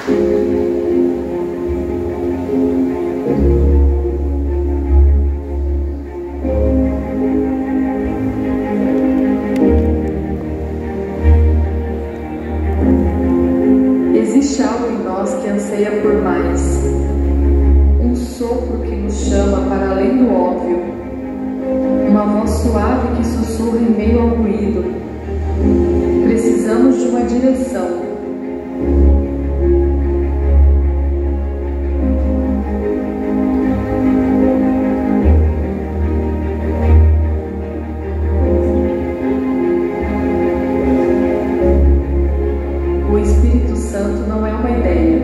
Existe algo em nós que anseia por mais, um sopro que nos chama para além do óbvio, uma voz suave que sussurra em meio ao ruído. Precisamos de uma direção. O Espírito Santo não é uma ideia,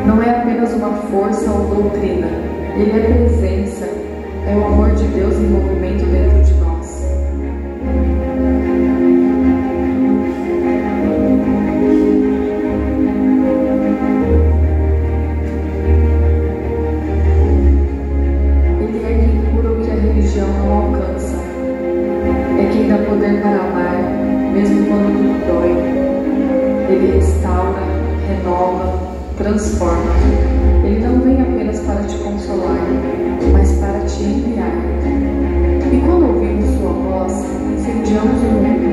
não é apenas uma força ou doutrina. Ele é presença, é o amor de Deus em movimento dentro de nós. Ele é quem cura o que a religião não alcança. É quem dá poder para amar, mesmo quando tudo dói. Ele restaura, renova, transforma. Ele não vem apenas para te consolar, mas para te enviar. E quando ouvimos sua voz, incendiamos o mundo.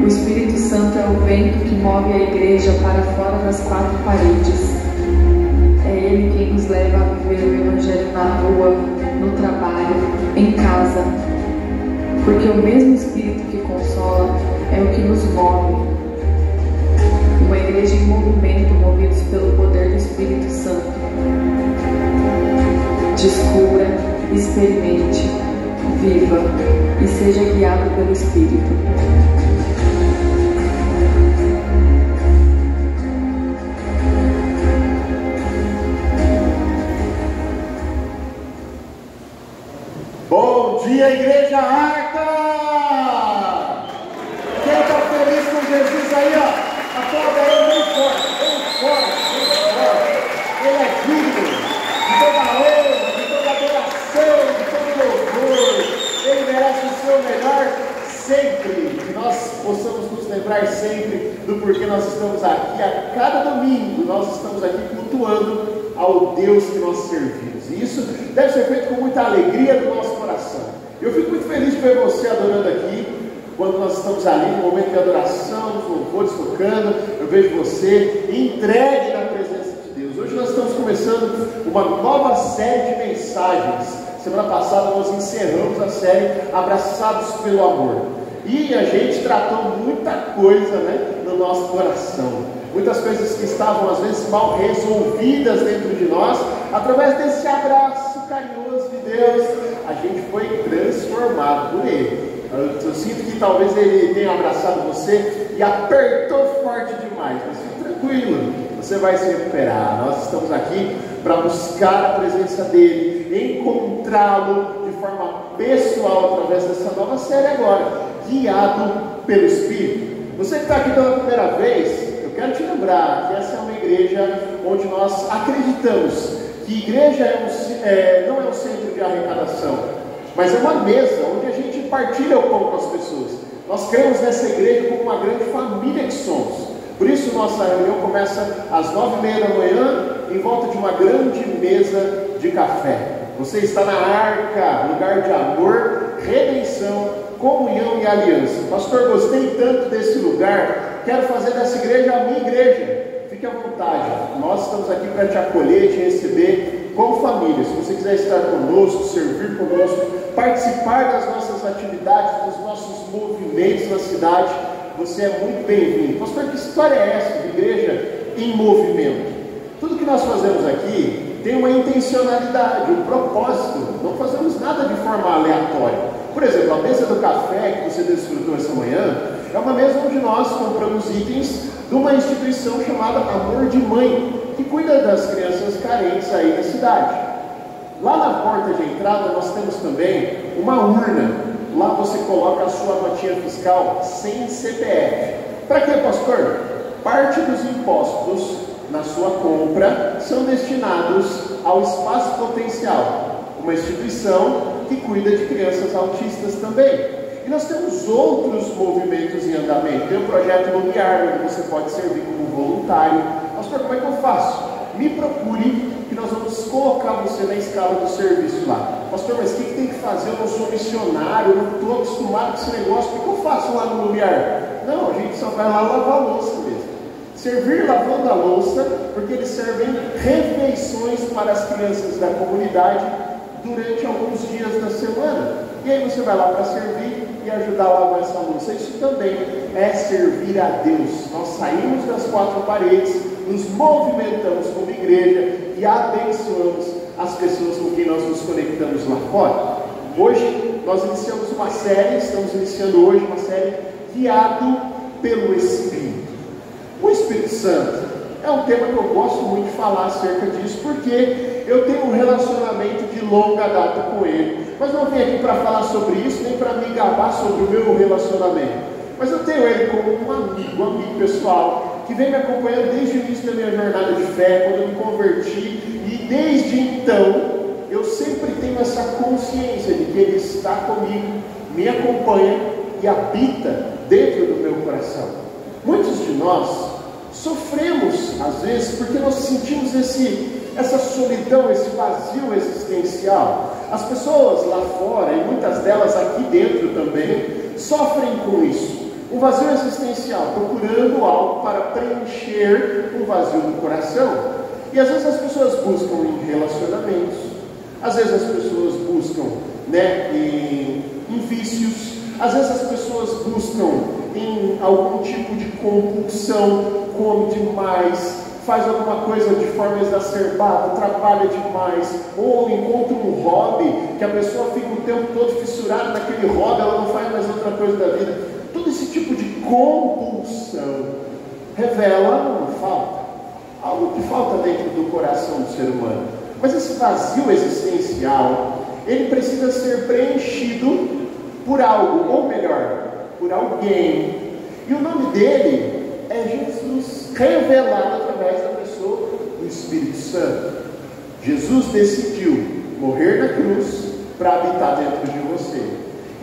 O Espírito Santo é o vento que move a igreja para fora das quatro paredes. É Ele quem nos leva a viver o Evangelho na rua, no trabalho, em casa. Porque o mesmo Espírito que consola é o que nos move. Uma igreja em movimento, movidos pelo poder do Espírito Santo. Descubra, experimente, viva e seja guiado pelo Espírito. Bom dia, Igreja Arca! Quem está feliz com Jesus aí, ó? Aplauda ele bem forte, bem forte, bem forte. Ele é digno de toda honra, de toda adoração, de todo louvor. Ele merece o seu melhor sempre. Que nós possamos nos lembrar sempre do porquê nós estamos aqui. A cada domingo nós estamos aqui cultuando ao Deus que nós servimos. E isso deve ser feito com muita alegria do nosso coração. Eu fico muito feliz de ver você adorando aqui, quando nós estamos ali no momento de adoração, os louvores tocando, eu vejo você entregue na presença de Deus. Hoje nós estamos começando uma nova série de mensagens. Semana passada nós encerramos a série Abraçados pelo Amor. E a gente tratou muita coisa, né, no nosso coração. Muitas coisas que estavam às vezes mal resolvidas dentro de nós, através desse abraço carinhoso de Deus, a gente foi transformado por Ele. Eu sinto que talvez Ele tenha abraçado você e apertou forte demais, mas fique tranquilo, você vai se recuperar. Nós estamos aqui para buscar a presença dEle, encontrá-lo de forma pessoal através dessa nova série agora, guiado pelo Espírito. Você que está aqui pela primeira vez, quero te lembrar que essa é uma igreja onde nós acreditamos que igreja não é um centro de arrecadação, mas é uma mesa onde a gente partilha o pão com as pessoas. Nós cremos nessa igreja como uma grande família que somos. Por isso nossa reunião começa às 9h30 da manhã, em volta de uma grande mesa de café. Você está na Arca, lugar de amor, redenção, comunhão e aliança. Pastor, gostei tanto desse lugar, quero fazer dessa igreja a minha igreja. Fique à vontade, nós estamos aqui para te acolher, te receber como família. Se você quiser estar conosco, servir conosco, participar das nossas atividades, dos nossos movimentos na cidade, você é muito bem-vindo. Pastor, que história é essa de igreja em movimento? Tudo que nós fazemos aqui tem uma intencionalidade, um propósito. Não fazemos nada de forma aleatória. Por exemplo, a mesa do café que você desfrutou essa manhã é uma mesa onde nós compramos itens de uma instituição chamada Amor de Mãe, que cuida das crianças carentes aí da cidade. Lá na porta de entrada nós temos também uma urna. Lá você coloca a sua notinha fiscal sem CPF. Para quê, pastor? Parte dos impostos na sua sua compra são destinados ao Espaço Potencial, uma instituição que cuida de crianças autistas também. E nós temos outros movimentos em andamento. Tem o projeto Lumiar, onde você pode servir como voluntário. Pastor, como é que eu faço? Me procure, que nós vamos colocar você na escala do serviço lá. Pastor, mas o que tem que fazer? Eu não sou missionário, eu não estou acostumado com esse negócio. O que eu faço lá no Lumiar? Não, a gente só vai lá lavar a louça mesmo. Servir lavando a louça, porque eles servem refeições para as crianças da comunidade durante alguns dias da semana. E aí você vai lá para servir e ajudar a lavar essa louça. Isso também é servir a Deus. Nós saímos das quatro paredes, nos movimentamos como igreja e abençoamos as pessoas com quem nós nos conectamos lá fora. Hoje nós iniciamos uma série, estamos iniciando hoje uma série guiado pelo Espírito. O Espírito Santo é um tema que eu gosto muito de falar acerca disso, porque eu tenho um relacionamento de longa data com Ele. Mas não vim aqui para falar sobre isso, nem para me gabar sobre o meu relacionamento. Mas eu tenho Ele como um amigo pessoal, que vem me acompanhando desde o início da minha jornada de fé, quando eu me converti. E desde então, eu sempre tenho essa consciência de que Ele está comigo, me acompanha e habita dentro do meu coração. Muitos de nós sofremos, às vezes, porque nós sentimos essa solidão, esse vazio existencial. As pessoas lá fora, e muitas delas aqui dentro também, sofrem com isso. Um vazio existencial, procurando algo para preencher um vazio do coração. E às vezes as pessoas buscam em relacionamentos, às vezes as pessoas buscam em vícios, às vezes as pessoas buscam em algum tipo de compulsão, come demais, faz alguma coisa de forma exacerbada, trabalha demais, ou encontra um hobby, que a pessoa fica o tempo todo fissurada naquele hobby, ela não faz mais outra coisa da vida. Todo esse tipo de compulsão revela uma falta, algo que falta dentro do coração do ser humano. Mas esse vazio existencial, ele precisa ser preenchido por algo, ou melhor, por alguém. E o nome dele é Jesus, revelado através da pessoa do Espírito Santo. Jesus decidiu morrer na cruz para habitar dentro de você.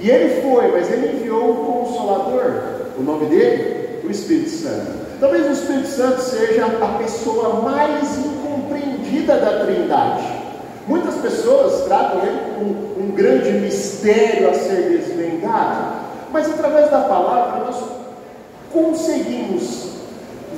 E Ele foi, mas Ele enviou um Consolador. O nome dele? O Espírito Santo. Talvez o Espírito Santo seja a pessoa mais incompreendida da Trindade. Muitas pessoas tratam Ele como um grande mistério a ser desvendado. Mas através da palavra nós conseguimos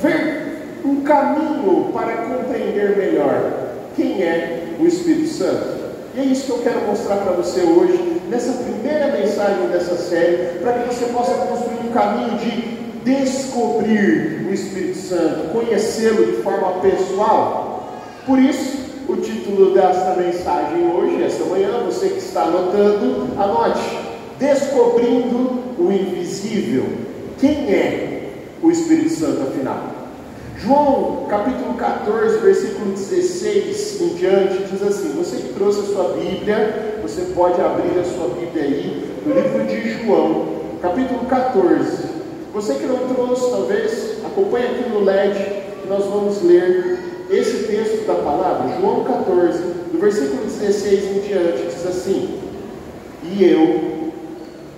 ver um caminho para compreender melhor quem é o Espírito Santo. E é isso que eu quero mostrar para você hoje, nessa primeira mensagem dessa série, para que você possa construir um caminho de descobrir o Espírito Santo, conhecê-lo de forma pessoal. Por isso, o título desta mensagem hoje, esta manhã, você que está anotando, anote: Descobrindo o Invisível. Quem é o Espírito Santo, afinal? João, capítulo 14, versículo 16 em diante, diz assim: você que trouxe a sua Bíblia, você pode abrir a sua Bíblia aí, no livro de João, capítulo 14. Você que não trouxe, talvez, acompanhe aqui no LED, que nós vamos ler esse texto da palavra. João 14, do versículo 16 em diante, diz assim: e eu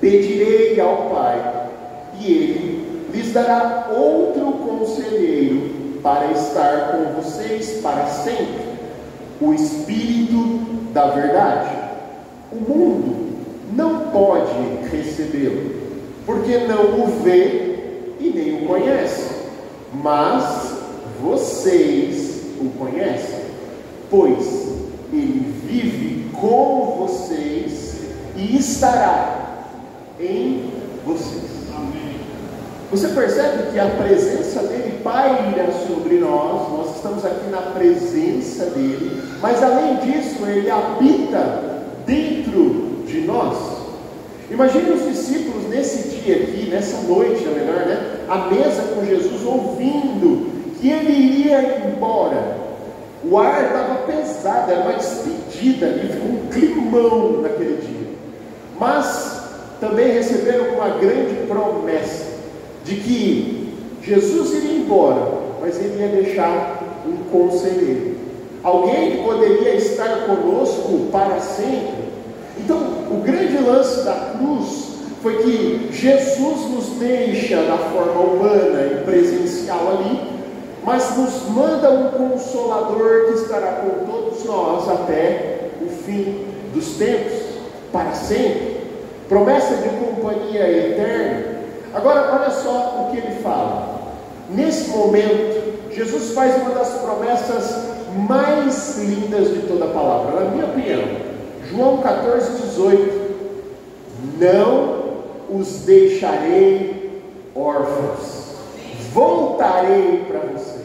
pedirei ao Pai, e Ele lhes dará outro conselheiro para estar com vocês para sempre, o Espírito da verdade. O mundo não pode recebê-lo, porque não o vê e nem o conhece, mas vocês o conhecem, pois ele vive com vocês e estará em vocês. Amém. Você percebe que a presença dele paira sobre nós estamos aqui na presença dele, mas além disso, ele habita dentro de nós. Imagine os discípulos nesse dia aqui, nessa noite, na melhor, né? À mesa com Jesus, ouvindo que ele iria embora. O ar estava pesado, era uma despedida ali, ficou um climão naquele dia. Mas também receberam uma grande promessa de que Jesus iria embora, mas ele ia deixar um conselheiro, alguém que poderia estar conosco para sempre. Então, o grande lance da cruz foi que Jesus nos deixa na forma humana e presencial ali, mas nos manda um Consolador que estará com todos nós até o fim dos tempos, para sempre. Promessa de companhia eterna. Agora, olha só o que ele fala. Nesse momento, Jesus faz uma das promessas mais lindas de toda a palavra, na minha opinião. João 14:18. Não os deixarei órfãos, voltarei para vocês.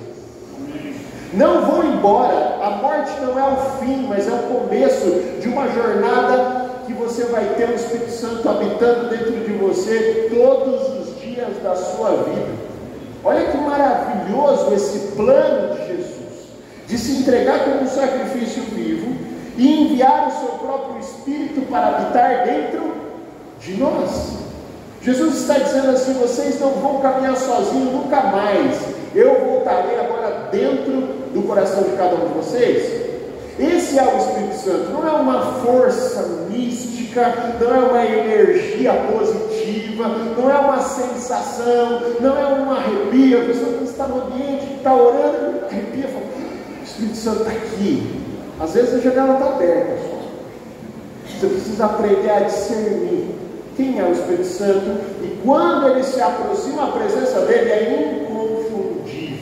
Não vou embora. A morte não é o fim, mas é o começo de uma jornada que você vai ter o Espírito Santo habitando dentro de você todos os dias da sua vida. Olha que maravilhoso esse plano de Jesus, de se entregar como um sacrifício vivo e enviar o seu próprio Espírito para habitar dentro de nós. Jesus está dizendo assim: vocês não vão caminhar sozinhos nunca mais. Eu voltarei agora dentro do coração de cada um de vocês. Esse é o Espírito Santo. Não é uma força mística, não é uma energia positiva, não é uma sensação, não é um arrepio. A pessoa que está no ambiente, que está orando, arrepia, fala: o Espírito Santo está aqui. Às vezes a janela está aberta só. Você precisa aprender a discernir quem é o Espírito Santo, e quando ele se aproxima, a presença dele é inconfundível.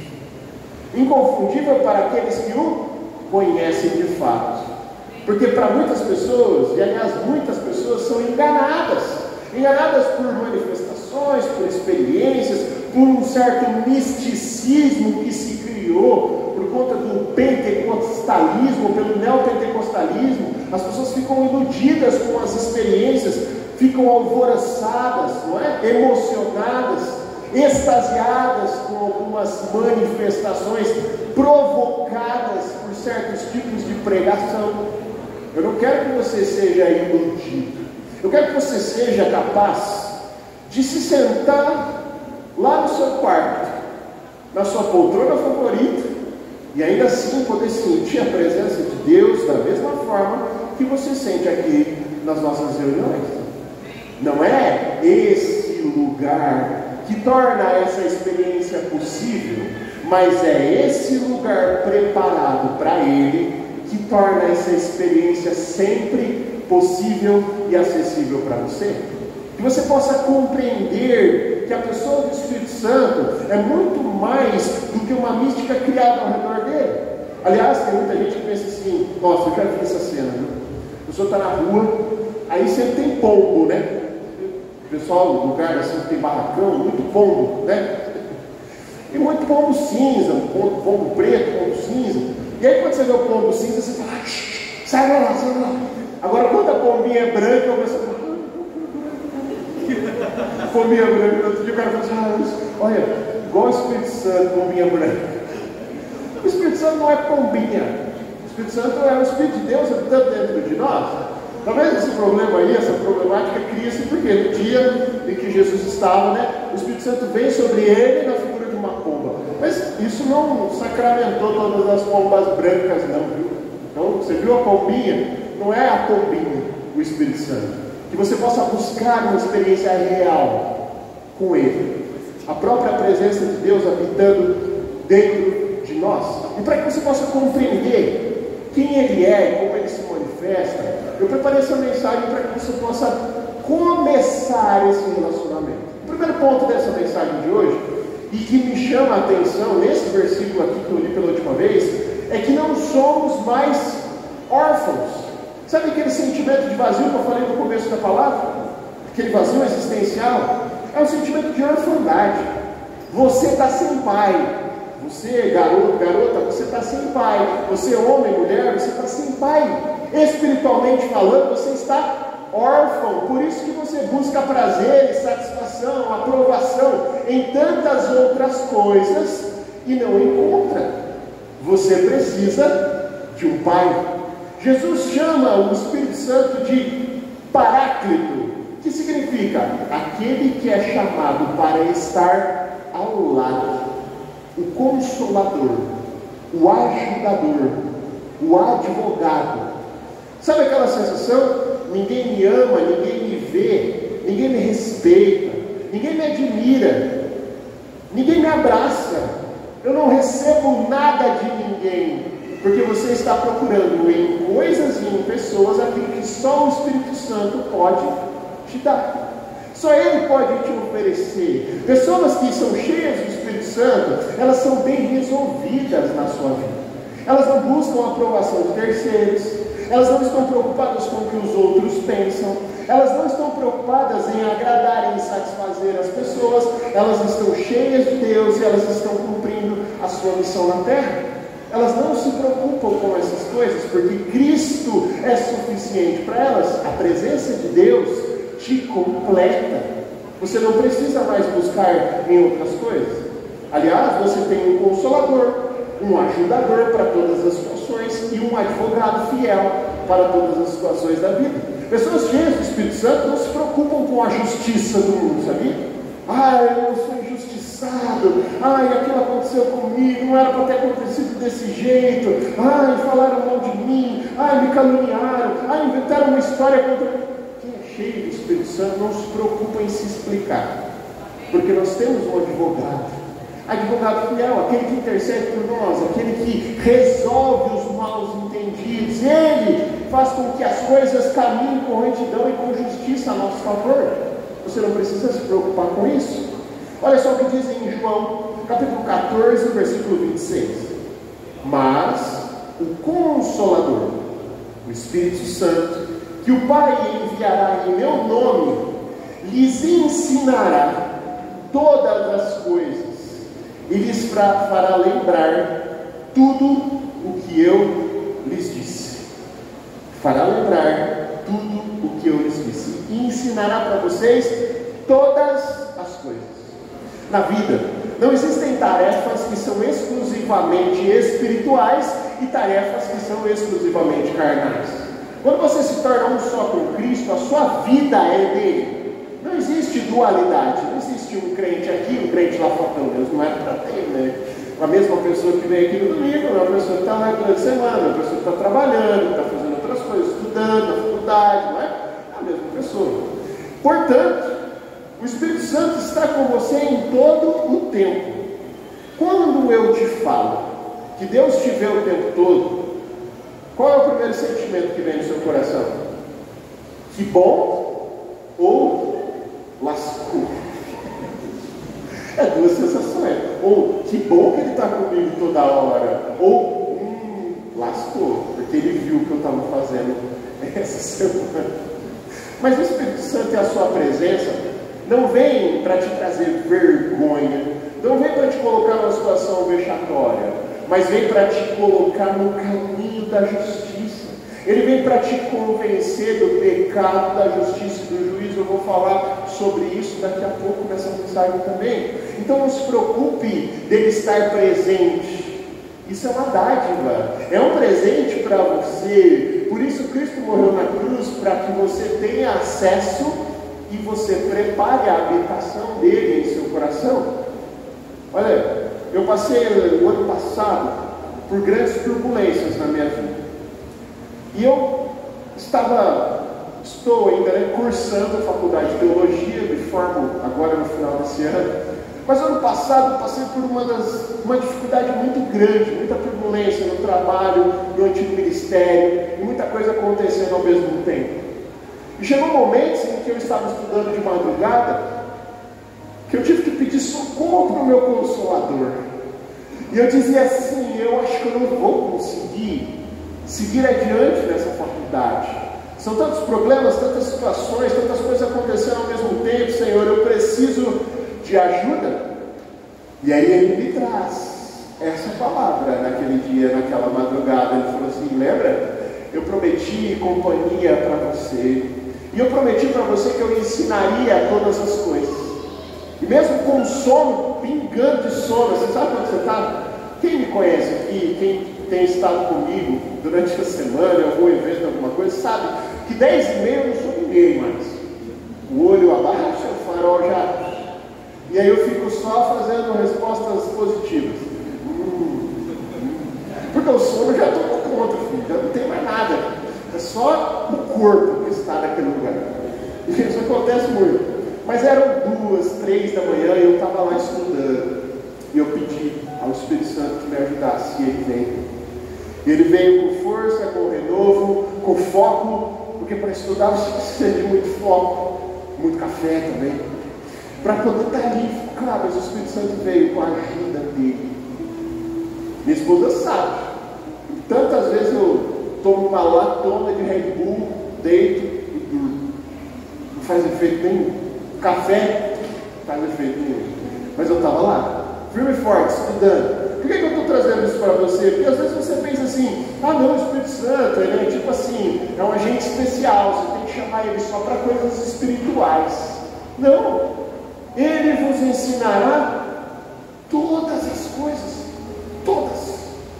Inconfundível para aqueles que o conhecem de fato. Porque para muitas pessoas, e aliás muitas pessoas são enganadas por manifestações, por experiências, por um certo misticismo que se criou por conta do pentecostalismo, pelo neopentecostalismo. As pessoas ficam iludidas com as experiências, ficam alvoroçadas, não é? Emocionadas, extasiadas com algumas manifestações provocadas por certos tipos de pregação. Eu não quero que você seja iludido. Eu quero que você seja capaz de se sentar lá no seu quarto, na sua poltrona favorita, e ainda assim poder sentir a presença de Deus da mesma forma que você sente aqui nas nossas reuniões. Não é esse lugar que torna essa experiência possível, mas é esse lugar preparado para Ele que torna essa experiência sempre possível e acessível para você. Que você possa compreender que a pessoa do Espírito Santo é muito mais do que uma mística criada ao redor dele. Aliás, tem muita gente que pensa assim: nossa, eu já vi essa cena, né? A pessoa está na rua, aí sempre tem pombo, né? O pessoal do lugar assim que tem barracão, muito pombo, né? E muito pombo cinza, pombo preto, pombo cinza. E aí quando você vê o pombo cinza, você fala: sai lá, sai lá. Agora quando a pombinha é branca, você fala: pombinha branca. Outro dia o cara fala assim: olha, igual o Espírito Santo, pombinha branca. O Espírito Santo não é pombinha. O Espírito Santo é o Espírito de Deus habitando dentro de nós. Talvez esse problema aí, essa problemática cria-se porque no dia em que Jesus estava, né, o Espírito Santo veio sobre ele na figura de uma pomba. Mas isso não sacramentou todas as pombas brancas, não, viu? Então, você viu a pombinha? Não é a pombinha, o Espírito Santo. Que você possa buscar uma experiência real com Ele. A própria presença de Deus habitando dentro de nós. E para que você possa compreender quem Ele é e como Ele se manifesta, eu preparei essa mensagem para que você possa começar esse relacionamento. O primeiro ponto dessa mensagem de hoje, e que me chama a atenção nesse versículo aqui que eu li pela última vez, é que não somos mais órfãos. Sabe aquele sentimento de vazio que eu falei no começo da palavra? Aquele vazio existencial? É um sentimento de orfandade. Você está sem pai. Você, garoto, garota, você está sem pai. Você, homem, mulher, você está sem pai. Espiritualmente falando, você está órfão. Por isso que você busca prazer, satisfação, aprovação em tantas outras coisas e não encontra. Você precisa de um pai. Jesus chama o Espírito Santo de Paráclito, que significa aquele que é chamado para estar ao lado, o Consolador, o ajudador, o advogado. Sabe aquela sensação? Ninguém me ama, ninguém me vê, ninguém me respeita, ninguém me admira, ninguém me abraça, eu não recebo nada de ninguém, porque você está procurando em coisas e em pessoas aquilo que só o Espírito Santo pode te dar. Só Ele pode te oferecer. Pessoas que são cheias do Espírito Santo, elas são bem resolvidas na sua vida. Elas não buscam a aprovação de terceiros, elas não estão preocupadas com o que os outros pensam, elas não estão preocupadas em agradar e satisfazer as pessoas, elas estão cheias de Deus e elas estão cumprindo a sua missão na terra. Elas não se preocupam com essas coisas, porque Cristo é suficiente para elas. A presença de Deus te completa. Você não precisa mais buscar em outras coisas. Aliás, você tem um consolador, um ajudador para todas as situações e um advogado fiel para todas as situações da vida. Pessoas cheias do Espírito Santo não se preocupam com a justiça do mundo, sabia? Eu sou injustiçado, aquilo aconteceu comigo, não era para ter acontecido desse jeito, falaram mal de mim, me caluniaram, inventaram uma história contra mim. Quem é cheio do Espírito Santo não se preocupa em se explicar, porque nós temos um advogado fiel, aquele que intercede por nós, aquele que resolve os maus entendidos. Ele faz com que as coisas caminhem com retidão e com justiça a nosso favor. Você não precisa se preocupar com isso. Olha só o que diz em João, capítulo 14, versículo 26. Mas o Consolador, o Espírito Santo, que o Pai enviará em meu nome, lhes ensinará todas as coisas e lhes fará lembrar tudo o que eu lhes disse. Fará lembrar tudo o que eu lhes disse. E ensinará para vocês todas as coisas. Na vida, não existem tarefas que são exclusivamente espirituais e tarefas que são exclusivamente carnais. Quando você se torna um só com Cristo, a sua vida é dele. Não existe dualidade, não existe um crente aqui, um crente lá fora. Não, Deus não é para ter, né? A mesma pessoa que vem aqui no domingo, uma pessoa que está lá durante a semana, uma pessoa que está trabalhando, está fazendo outras coisas, estudando na faculdade, não é? É a mesma pessoa. Portanto, o Espírito Santo está com você em todo o tempo. Quando eu te falo que Deus te vê o tempo todo, qual é o primeiro sentimento que vem no seu coração? Que bom ou lascou? É duas sensações. Ou que bom que ele está comigo toda hora, ou lascou, porque ele viu o que eu estava fazendo essa semana. Mas o Espírito Santo e a sua presença não vem para te trazer vergonha, não vem para te colocar numa situação vexatória, mas vem para te colocar no caminho da justiça. Ele vem para te convencer do pecado, da justiça e do juízo. Eu vou falar sobre isso daqui a pouco nessa mensagem também. Então não se preocupe dele estar presente. Isso é uma dádiva, é um presente para você. Por isso Cristo morreu na cruz, para que você tenha acesso e você prepare a habitação dele em seu coração. Olha, eu passei o ano passado por grandes turbulências na minha vida. E eu estou ainda cursando a faculdade de teologia, me formo agora no final desse ano. Mas ano passado eu passei por uma dificuldade muito grande, muita turbulência no trabalho, no antigo ministério, e muita coisa acontecendo ao mesmo tempo. E chegou momentos em que eu estava estudando de madrugada, que eu tive que pedir socorro para o meu consolador. E eu dizia assim: eu acho que eu não vou conseguir seguir adiante nessa faculdade. São tantos problemas, tantas situações, tantas coisas acontecendo ao mesmo tempo. Senhor, eu preciso de ajuda. E aí ele me traz essa palavra naquele dia, naquela madrugada. Ele falou assim: lembra? Eu prometi companhia para você. E eu prometi para você que eu ensinaria todas as coisas. E mesmo com sono, pingando de sono, você sabe quando você está? Quem me conhece aqui, quem tem estado comigo durante a semana, algum evento, alguma coisa, sabe que 10h30 eu não sou ninguém mais. O olho abaixo, o farol já. E aí eu fico só fazendo respostas positivas. porque o sono já tomou conta, filho, já não tem mais nada. É só o corpo que está naquele lugar. E isso acontece muito. Mas eram 2, 3 da manhã e eu estava lá estudando. E eu pedi ao Espírito Santo que me ajudasse. E ele veio. Ele veio com força, com renovo, com foco. Porque para estudar você precisa de muito foco, muito café também. Para poder estar ali, claro, mas o Espírito Santo veio com a ajuda dele. Minha esposa sabe. Tantas vezes eu tomo uma latona de Red Bull, deito e durmo. Não faz efeito nenhum. Café não faz efeito nenhum. Mas eu estava lá, firme e forte, estudando. Por que eu estou trazendo isso para você? Porque às vezes você pensa assim, ah não, o Espírito Santo, ele é tipo assim, é um agente especial, você tem que chamar ele só para coisas espirituais. Não, ele vos ensinará todas as coisas, todas,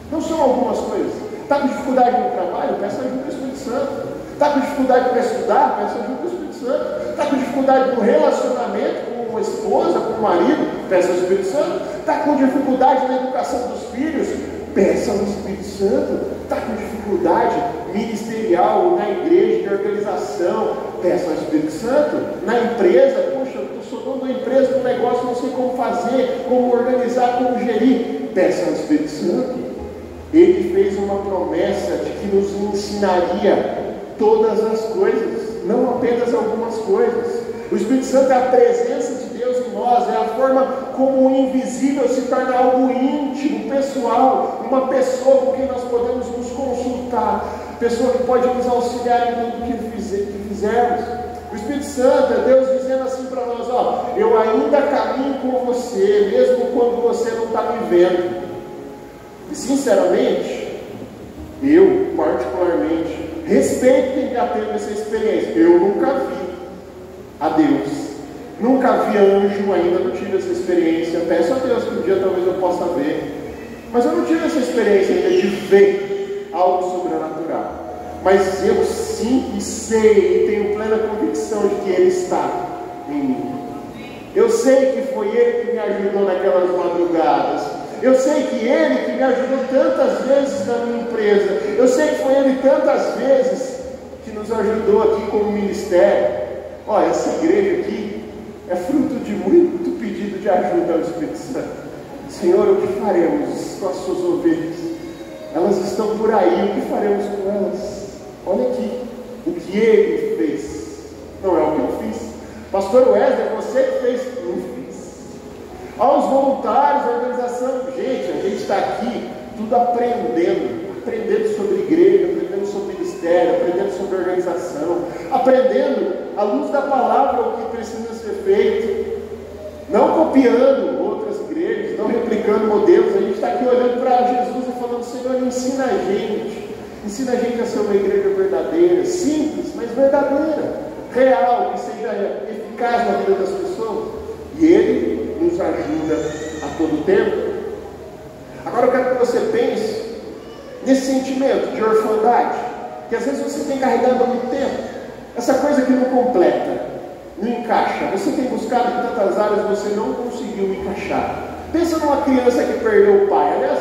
não são algumas coisas. Está com dificuldade no trabalho? Peça ajuda do Espírito Santo. Está com dificuldade para estudar? Peça ajuda do Espírito Santo. Está com dificuldade no relacionamento com uma esposa, com o marido? Peça ao Espírito Santo. Está com dificuldade na educação dos filhos? Peça ao Espírito Santo. Está com dificuldade ministerial na igreja, de organização? Peça ao Espírito Santo. Na empresa, poxa, eu sou dono da empresa, do negócio, não sei como fazer, como organizar, como gerir. Peça ao Espírito Santo. Ele fez uma promessa de que nos ensinaria todas as coisas, não apenas algumas coisas. O Espírito Santo é a presença de Deus em nós, é a forma como o invisível se torna algo íntimo, pessoal, uma pessoa com quem nós podemos nos consultar, pessoa que pode nos auxiliar em tudo que fizermos. O Espírito Santo é Deus dizendo assim para nós, ó, eu ainda caminho com você, mesmo quando você não está me vendo. E sinceramente, eu particularmente respeito quem já teve essa experiência. Eu nunca vi a Deus, nunca vi anjo, ainda não tive essa experiência. Peço a Deus que um dia talvez eu possa ver, mas eu não tive essa experiência ainda de ver algo sobrenatural. Mas eu sinto e sei e tenho plena convicção de que Ele está em mim. Eu sei que foi Ele que me ajudou naquelas madrugadas. Eu sei que Ele que me ajudou tantas vezes na minha empresa. Eu sei que foi Ele tantas vezes que nos ajudou aqui como ministério. Olha, essa igreja aqui é fruto de muito pedido de ajuda ao Espírito Santo. Senhor, o que faremos com as suas ovelhas? Elas estão por aí, o que faremos com elas? Olha aqui, o que Ele fez. Não é o que eu fiz. Pastor Wesley, você que fez? Não fiz. Aos voluntários, a organização, gente, a gente está aqui tudo aprendendo sobre igreja, aprendendo sobre ministério, aprendendo sobre organização, aprendendo à luz da palavra o que precisa ser feito, não copiando outras igrejas, não replicando modelos. A gente está aqui olhando para Jesus e falando, Senhor, ensina a gente a ser uma igreja verdadeira, simples, mas verdadeira, real, que seja eficaz na vida das pessoas. E Ele nos ajuda a todo tempo. Agora eu quero que você pense nesse sentimento de orfandade, que às vezes você tem carregado há muito tempo, essa coisa que não completa, não encaixa. Você tem buscado em tantas áreas, você não conseguiu encaixar. Pensa numa criança que perdeu o pai. Aliás,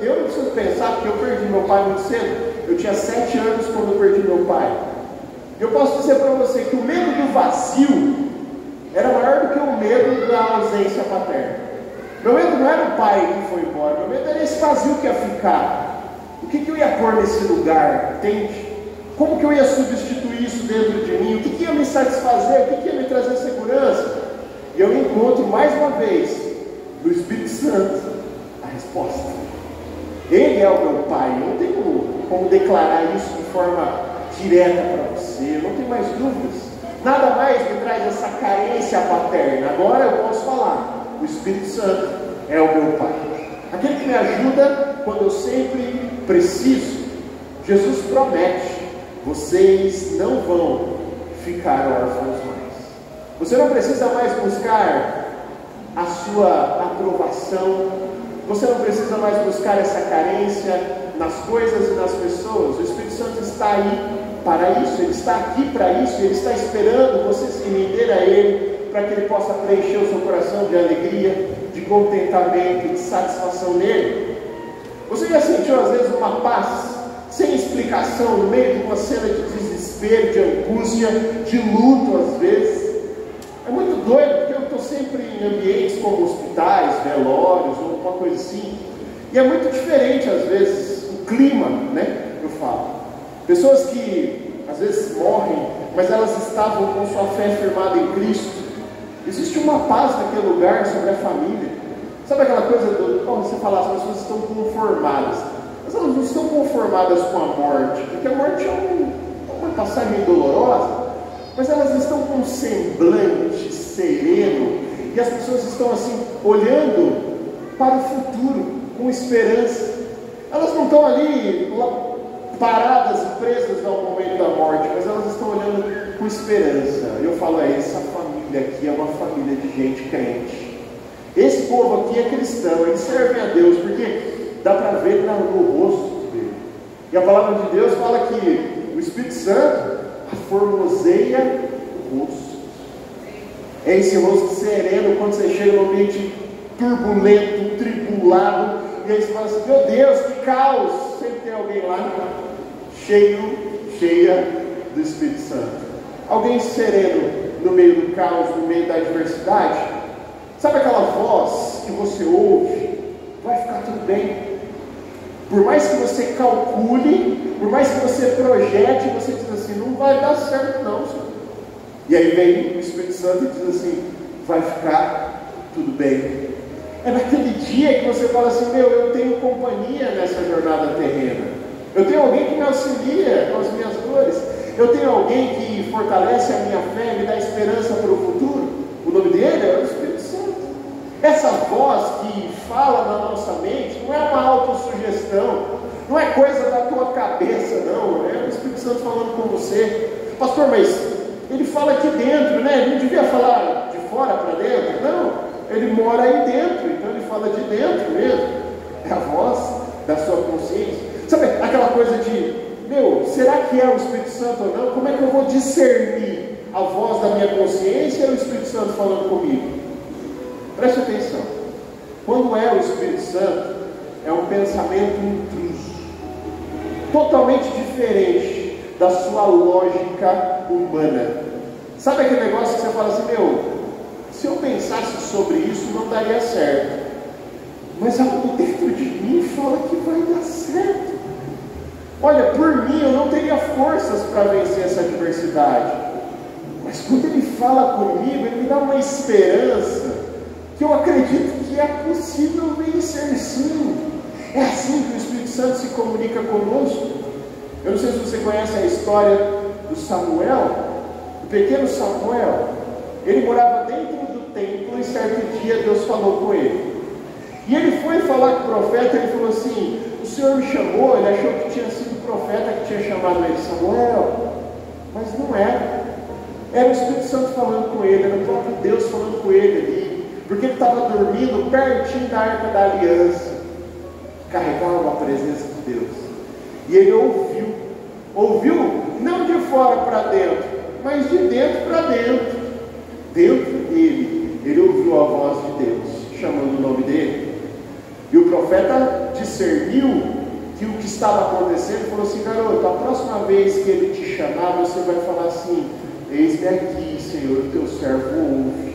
eu não preciso pensar, porque eu perdi meu pai muito cedo. Eu tinha 7 anos quando eu perdi meu pai. Eu posso dizer para você que o medo do vazio era maior do que o medo da ausência paterna. Meu medo não era o pai que foi embora, meu medo era esse vazio que ia ficar. O que eu ia pôr nesse lugar, entende? Como que eu ia substituir isso dentro de mim? O que ia me satisfazer? O que ia me trazer segurança? E eu encontro mais uma vez no Espírito Santo a resposta. Ele é o meu pai. Eu não tenho como declarar isso de forma direta para você, não tem mais dúvidas. Nada mais me traz essa carência paterna. Agora eu posso falar, o Espírito Santo é o meu Pai, aquele que me ajuda quando eu sempre preciso. Jesus promete, vocês não vão ficar órfãos mais. Você não precisa mais buscar a sua aprovação, você não precisa mais buscar essa carência nas coisas e nas pessoas. O Espírito Santo está aí para isso, Ele está aqui para isso, Ele está esperando você se render a Ele, para que Ele possa preencher o seu coração de alegria, de contentamento, de satisfação nele. Você já sentiu às vezes uma paz sem explicação no meio de uma cena de desespero, de angústia, de luto às vezes? É muito doido, porque eu estou sempre em ambientes como hospitais, velórios ou alguma coisa assim, e é muito diferente às vezes o clima, né? Eu falo. Pessoas que às vezes morrem, mas elas estavam com sua fé firmada em Cristo. Existe uma paz naquele lugar sobre a família. Sabe aquela coisa como você fala, as pessoas estão conformadas, mas elas não estão conformadas com a morte, porque a morte é uma passagem dolorosa, mas elas estão com um semblante sereno, e as pessoas estão assim, olhando para o futuro, com esperança. Elas não estão ali paradas e presas ao momento da morte, mas elas estão olhando com esperança. Eu falo, essa família aqui é uma família de gente crente. Esse povo aqui é cristão, eles servem a Deus, porque dá para ver no rosto dele. E a palavra de Deus fala que o Espírito Santo formoseia o rosto. É esse rosto sereno quando você chega num ambiente turbulento, tribulado, e aí você fala assim, meu Deus, que caos! Sempre tem alguém lá cheia do Espírito Santo. Alguém sereno no meio do caos, no meio da adversidade. Sabe aquela voz que você ouve? Vai ficar tudo bem. Por mais que você calcule, por mais que você projete, você diz assim, não vai dar certo não, Senhor. E aí vem o Espírito Santo e diz assim, vai ficar tudo bem. É naquele dia que você fala assim, eu tenho companhia nessa jornada terrena. Eu tenho alguém que me auxilia com as minhas dores. Eu tenho alguém que fortalece a minha fé, me dá esperança para o futuro. O nome dele é o Espírito Santo. Essa voz que fala na nossa mente não é uma autossugestão, não é coisa da tua cabeça, não. É o Espírito Santo falando com você. Pastor, mas ele fala aqui dentro, né? Ele não devia falar de fora para dentro? Não, ele mora aí dentro, então ele fala de dentro mesmo. É a voz da sua consciência. Sabe aquela coisa de, será que é o Espírito Santo ou não? Como é que eu vou discernir a voz da minha consciência e o Espírito Santo falando comigo? Preste atenção. Quando é o Espírito Santo, é um pensamento intruso, totalmente diferente da sua lógica humana. Sabe aquele negócio que você fala assim, se eu pensasse sobre isso não daria certo, mas algo dentro de mim fala que vai dar certo. Olha, por mim eu não teria forças para vencer essa adversidade, mas quando ele fala comigo, ele me dá uma esperança que eu acredito que é possível vencer sim. É assim que o Espírito Santo se comunica conosco. Eu não sei se você conhece a história do Samuel, do pequeno Samuel. Ele morava dentro do templo e certo dia Deus falou com ele. E ele foi falar com o profeta, ele falou assim, o Senhor me chamou, ele achou que tinha sido o profeta que tinha chamado ele, Samuel, mas não era. Era o Espírito Santo falando com ele, era o próprio Deus falando com ele ali, porque ele estava dormindo pertinho da Arca da Aliança, carregava a presença de Deus. E ele ouviu não de fora para dentro, mas de dentro para dentro. Dentro dele, ele ouviu a voz de Deus, chamando o nome dele. E o profeta discerniu que o que estava acontecendo, falou assim, garoto, a próxima vez que ele te chamar, você vai falar assim, eis-me aqui, Senhor, o teu servo ouve.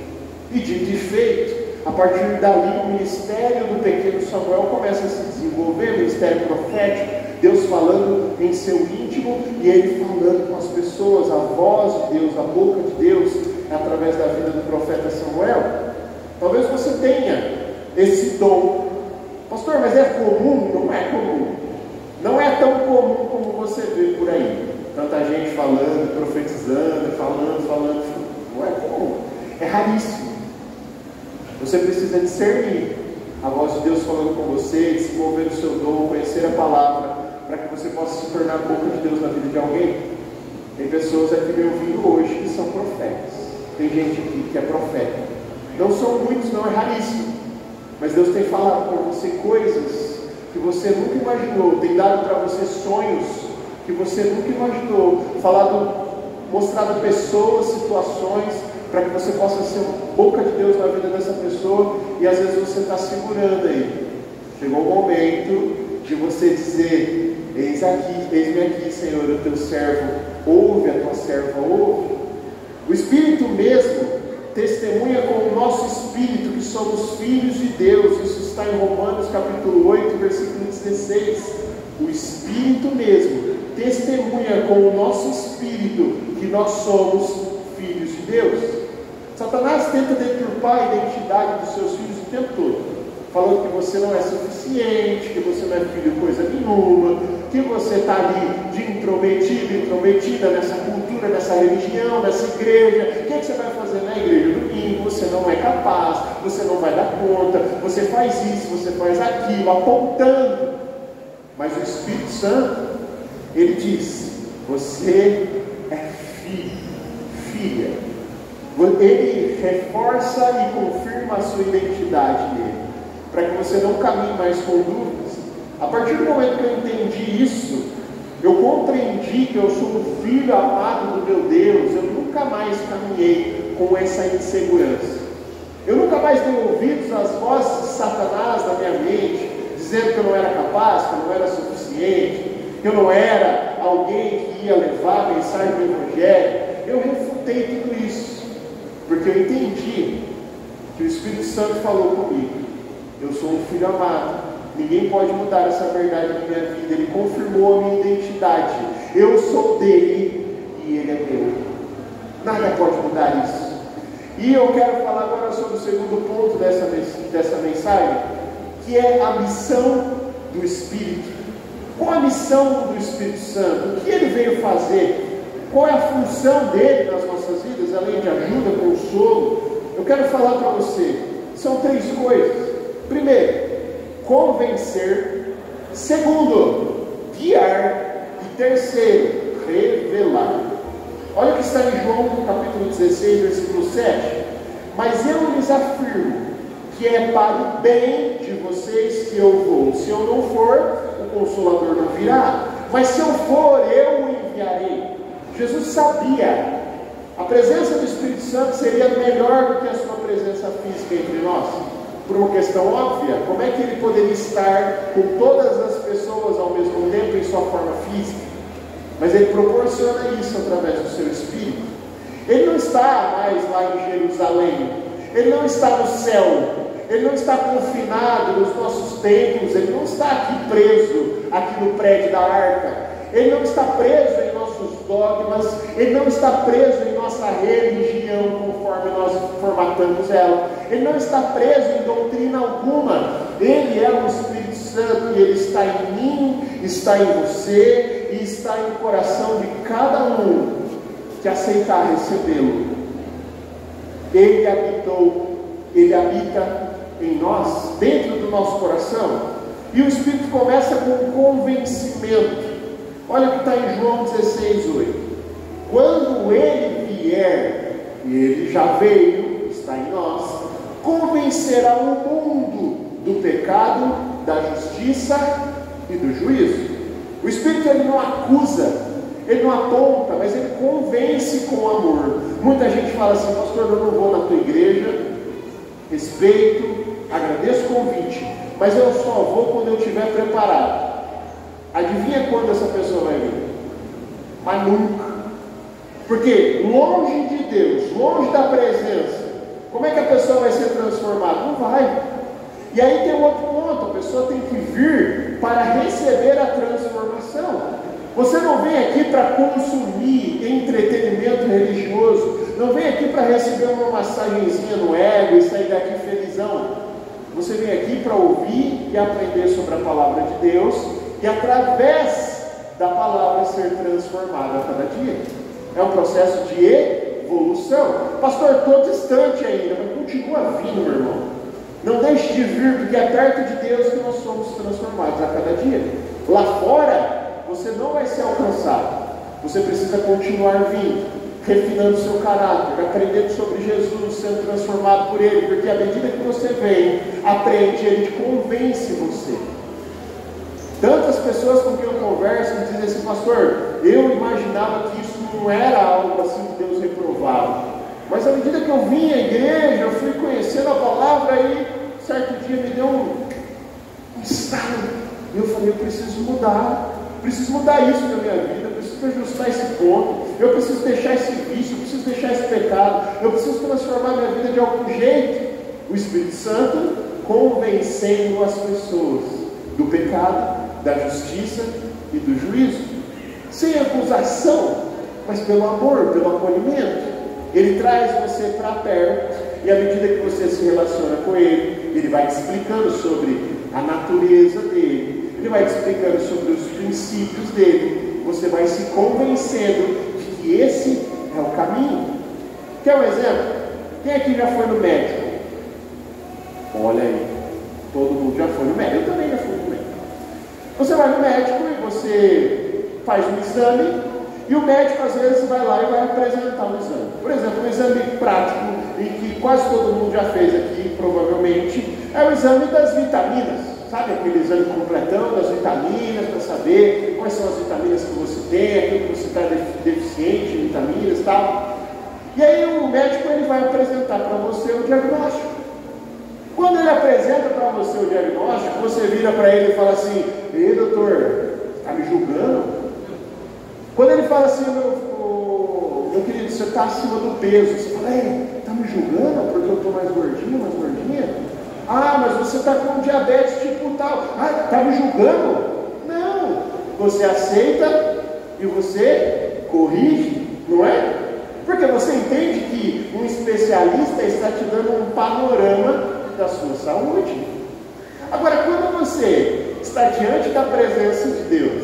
E dito e feito, a partir dali o ministério do pequeno Samuel começa a se desenvolver, o ministério profético, Deus falando em seu íntimo e ele falando com as pessoas, a voz de Deus, a boca de Deus, através da vida do profeta Samuel. Talvez você tenha esse dom. Pastor, mas é comum? Não é comum. Não é tão comum como você vê por aí. Tanta gente falando, profetizando, falando. Não é comum. É raríssimo. Você precisa discernir a voz de Deus falando com você, desenvolver o seu dom, conhecer a palavra, para que você possa se tornar a boca de Deus na vida de alguém. Tem pessoas aqui me ouvindo hoje que são profetas. Tem gente aqui que é profeta. Não são muitos, não, é raríssimo. Mas Deus tem falado para você coisas que você nunca imaginou, tem dado para você sonhos que você nunca imaginou, mostrado pessoas, situações, para que você possa ser boca de Deus na vida dessa pessoa, e às vezes você está segurando aí. Chegou o momento de você dizer: eis-me aqui, Senhor, o teu servo ouve, a tua serva ouve. O Espírito mesmo testemunha com o nosso espírito que somos filhos de Deus. Isso está em Romanos capítulo 8, versículo 16. O Espírito mesmo testemunha com o nosso espírito que nós somos filhos de Deus. Satanás tenta deturpar a identidade dos seus filhos o tempo todo, falando que você não é suficiente, que você não é filho de coisa nenhuma, que você está ali de intrometido, intrometida nessa cultura, nessa religião, nessa igreja. O que você vai fazer na igreja? Domingo, você não é capaz, você não vai dar conta, você faz isso, você faz aquilo, apontando. Mas o Espírito Santo, ele diz: você é filho, filha. Ele reforça e confirma a sua identidade nele, para que você não caminhe mais com dúvidas. A partir do momento que eu entendi isso, eu compreendi que eu sou um filho amado do meu Deus. Eu nunca mais caminhei com essa insegurança. Eu nunca mais dei ouvidos às vozes de Satanás na minha mente, dizendo que eu não era capaz, que eu não era suficiente, que eu não era alguém que ia levar a mensagem do Evangelho. Eu refutei tudo isso, porque eu entendi que o Espírito Santo falou comigo: eu sou um filho amado, ninguém pode mudar essa verdade na minha vida. Ele confirmou a minha identidade, eu sou dele e ele é meu, nada pode mudar isso. E eu quero falar agora sobre o segundo ponto dessa mensagem, que é a missão do Espírito. Qual a missão do Espírito Santo? O que ele veio fazer? Qual é a função dele nas nossas vidas, além de ajuda, consolo? Eu quero falar para você, são 3 coisas. Primeiro, convencer. Segundo, guiar. E terceiro, revelar. Olha o que está em João capítulo 16, versículo 7. Mas eu lhes afirmo que é para o bem de vocês que eu vou. Se eu não for, o Consolador não virá. Mas se eu for, eu o enviarei. Jesus sabia, a presença do Espírito Santo seria melhor do que a sua presença física entre nós, por uma questão óbvia. Como é que ele poderia estar com todas as pessoas ao mesmo tempo em sua forma física? Mas ele proporciona isso através do seu Espírito. Ele não está mais lá em Jerusalém, ele não está no céu, ele não está confinado nos nossos templos, ele não está aqui preso, aqui no prédio da arca. Ele não está preso em nossos dogmas, ele não está preso em nossa religião conforme nós formatamos ela, ele não está preso em doutrina alguma. Ele é o Espírito Santo e ele está em mim, está em você e está em coração de cada um que aceitar recebê-lo. Ele habita em nós, dentro do nosso coração, e o Espírito começa com um convencimento. Olha o que está em João 16:8. Quando ele vier, e ele já veio, está em nós, convencerá o mundo do pecado, da justiça e do juízo. O Espírito, ele não acusa, ele não aponta, mas ele convence com amor. Muita gente fala assim: pastor, eu não vou na tua igreja, respeito, agradeço o convite, mas eu só vou quando eu estiver preparado. Adivinha quando essa pessoa vai vir? Mas nunca. Porque longe de Deus, longe da presença, como é que a pessoa vai ser transformada? Não vai. E aí tem um outro ponto: a pessoa tem que vir para receber a transformação. Você não vem aqui para consumir entretenimento religioso, não vem aqui para receber uma massagenzinha no ego e sair daqui felizão. Você vem aqui para ouvir e aprender sobre a palavra de Deus, e através da palavra ser transformado a cada dia. É um processo de evolução. Pastor, estou distante ainda, mas continua vindo, meu irmão. Não deixe de vir, porque é perto de Deus que nós somos transformados a cada dia. Lá fora, você não vai ser alcançado. Você precisa continuar vindo, refinando seu caráter, aprendendo sobre Jesus, sendo transformado por Ele, porque à medida que você vem, aprende, Ele te convence você. Tantas pessoas com quem eu converso me dizem assim: pastor, eu imaginava que isso não era algo assim que Deus reprovava, mas à medida que eu vim à igreja, eu fui conhecendo a palavra, e certo dia me deu um estalo. E eu falei, eu preciso mudar isso na minha vida, eu preciso ajustar esse ponto, eu preciso deixar esse vício, eu preciso deixar esse pecado, eu preciso transformar minha vida de algum jeito. O Espírito Santo convencendo as pessoas do pecado, da justiça e do juízo, sem acusação, mas pelo amor, pelo acolhimento. Ele traz você para perto, e à medida que você se relaciona com ele, ele vai te explicando sobre a natureza dele, ele vai te explicando sobre os princípios dele, você vai se convencendo de que esse é o caminho. Quer um exemplo? Quem aqui já foi no médico? Olha aí, todo mundo já foi no médico, eu também já fui no médico. Você vai no médico e você faz um exame, e o médico às vezes vai lá e vai apresentar um exame. Por exemplo, um exame prático, em que quase todo mundo já fez aqui, provavelmente, é o exame das vitaminas. Sabe aquele exame completão das vitaminas, para saber quais são as vitaminas que você tem, aquilo que você está deficiente em vitaminas e tal. E aí o médico ele vai apresentar para você o diagnóstico. Quando ele apresenta para você o diagnóstico, você vira para ele e fala assim: ei, doutor, está me julgando? Quando ele fala assim: meu querido, você está acima do peso, você fala: ei, está me julgando porque eu estou mais gordinho, mais gordinha? Ah, mas você está com diabetes tipo tal. Ah, está me julgando? Não, você aceita e você corrige, não é? Porque você entende que um especialista está te dando um panorama da sua saúde. Agora, quando você está diante da presença de Deus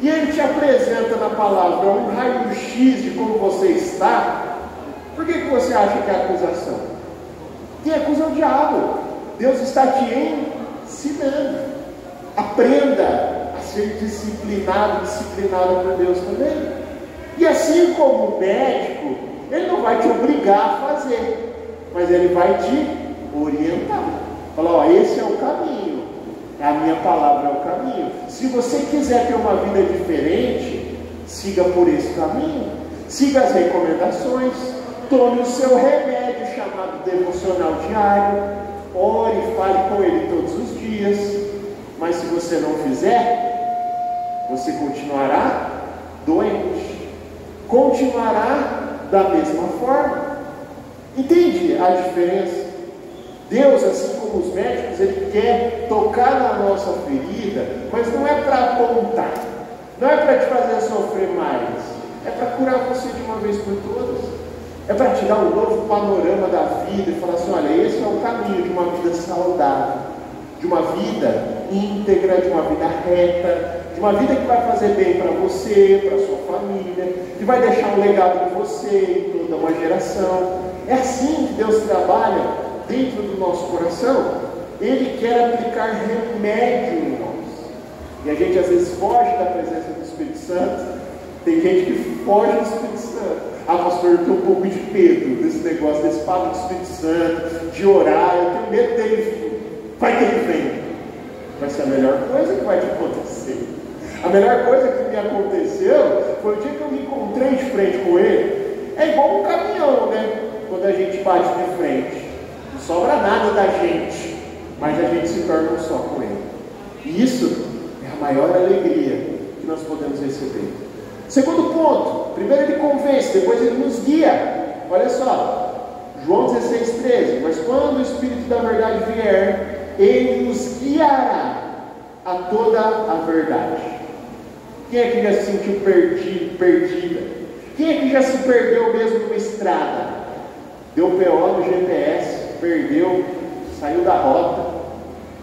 e Ele te apresenta na palavra um raio-x de como você está, por que você acha que é acusação? Quem acusa é o diabo. Deus está te ensinando. Aprenda a ser disciplinado por Deus também. E assim como o médico, ele não vai te obrigar a fazer, mas ele vai te orientar. Falar: ó, esse é o caminho, a minha palavra é o caminho. Se você quiser ter uma vida diferente, siga por esse caminho, siga as recomendações, tome o seu remédio chamado devocional diário, ore e fale com ele todos os dias. Mas se você não fizer, você continuará doente, continuará da mesma forma. Entende a diferença? Deus, assim como os médicos, Ele quer tocar na nossa ferida, mas não é para apontar, não é para te fazer sofrer mais, é para curar você de uma vez por todas. É para te dar um novo panorama da vida e falar assim: olha, esse é o caminho de uma vida saudável, de uma vida íntegra, de uma vida reta, de uma vida que vai fazer bem para você, para a sua família, que vai deixar um legado de você em toda uma geração. É assim que Deus trabalha dentro do nosso coração. Ele quer aplicar remédio em nós. E a gente às vezes foge da presença do Espírito Santo. Tem gente que foge do Espírito Santo. Ah, pastor, eu tenho um pouco de medo desse negócio, desse papo do Espírito Santo, de orar, eu tenho medo dele vir. Vai que ele vem. Vai ser a melhor coisa que vai te acontecer. A melhor coisa que me aconteceu foi o dia que eu me encontrei de frente com ele. É igual um caminhão, né? Quando a gente bate de frente, não sobra nada da gente, mas a gente se torna um só com ele. E isso é a maior alegria que nós podemos receber. Segundo ponto, primeiro ele convence, depois ele nos guia. Olha só, João 16:13. Mas quando o Espírito da verdade vier, ele nos guiará a toda a verdade. Quem é que já se sentiu perdida? Quem é que já se perdeu mesmo numa estrada? Deu PO no GPS, perdeu, saiu da rota,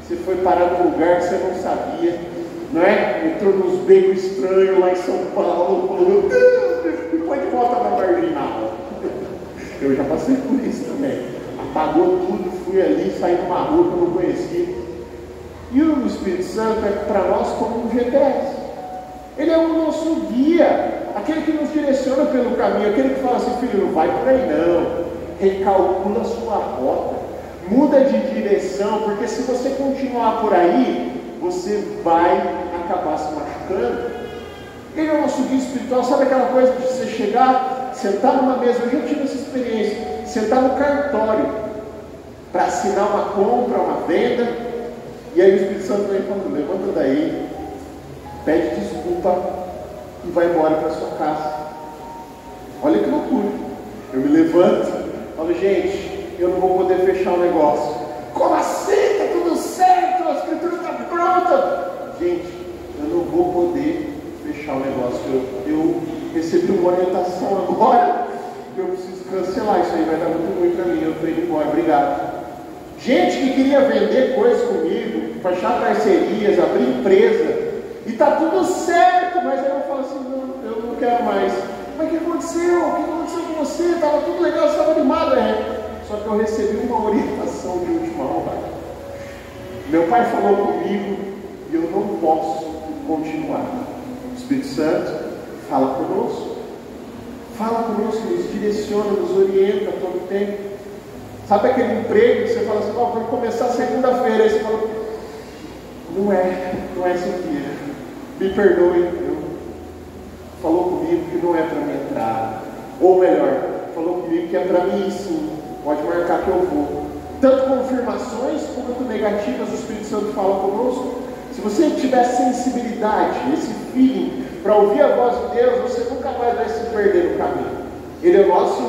você foi parar num lugar que você não sabia, não é? Entrou nos becos estranhos lá em São Paulo, falou: meu Deus, e foi de volta na marginal. Eu já passei por isso também. Apagou tudo, fui ali, saí numa rua que eu não conhecia. E o Espírito Santo é para nós como um GPS. Ele é o nosso guia, aquele que nos direciona pelo caminho, aquele que fala assim: filho, não vai por aí não, recalcula a sua rota, muda de direção, porque se você continuar por aí, você vai acabar se machucando. Ele é o nosso guia espiritual. Sabe aquela coisa de você chegar, sentar numa mesa? Eu já tive essa experiência, sentar no cartório para assinar uma compra, uma venda, e aí o Espírito Santo vem falando: levanta daí, pede desculpa e vai embora para sua casa. Olha que loucura. Eu me levanto, falo, gente, eu não vou poder fechar o negócio. Como assim? Está tudo certo, a escritura está pronta. Gente, eu não vou poder fechar o negócio. Eu recebi uma orientação agora, eu preciso cancelar isso aí, vai dar muito ruim para mim, eu estou indo embora, obrigado. Gente que queria vender coisas comigo, fechar parcerias, abrir empresa, e está tudo certo, mas aí eu falo assim, não, eu não quero mais. Mas o que aconteceu? O que aconteceu com você? Estava tudo legal, você estava animado, Só que eu recebi uma orientação de última hora. Meu pai falou comigo e eu não posso continuar. O Espírito Santo fala conosco, nos direciona, nos orienta todo o tempo. Sabe aquele emprego que você fala assim, vou começar segunda-feira, aí você fala, não é isso aqui, me perdoe, falou comigo que não é para mim entrar, ou melhor, falou comigo que é para mim sim, pode marcar que eu vou. Tanto confirmações quanto negativas, o Espírito Santo fala conosco. Se você tiver sensibilidade, esse feeling para ouvir a voz de Deus, você nunca mais vai se perder no caminho. Ele é o nosso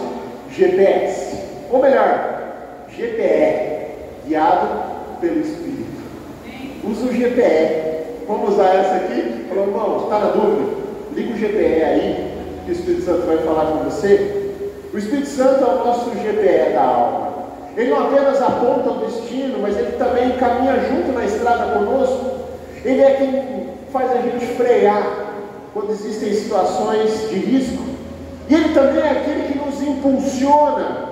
GPS, ou melhor, GPE, guiado pelo Espírito. Usa o GPE. Vamos usar essa aqui? Falou, irmão, está na dúvida? Liga o GPE aí, que o Espírito Santo vai falar com você. O Espírito Santo é o nosso GPE da alma. Ele não apenas aponta o destino, mas ele também caminha junto na estrada conosco. Ele é quem faz a gente frear quando existem situações de risco. E ele também é aquele que nos impulsiona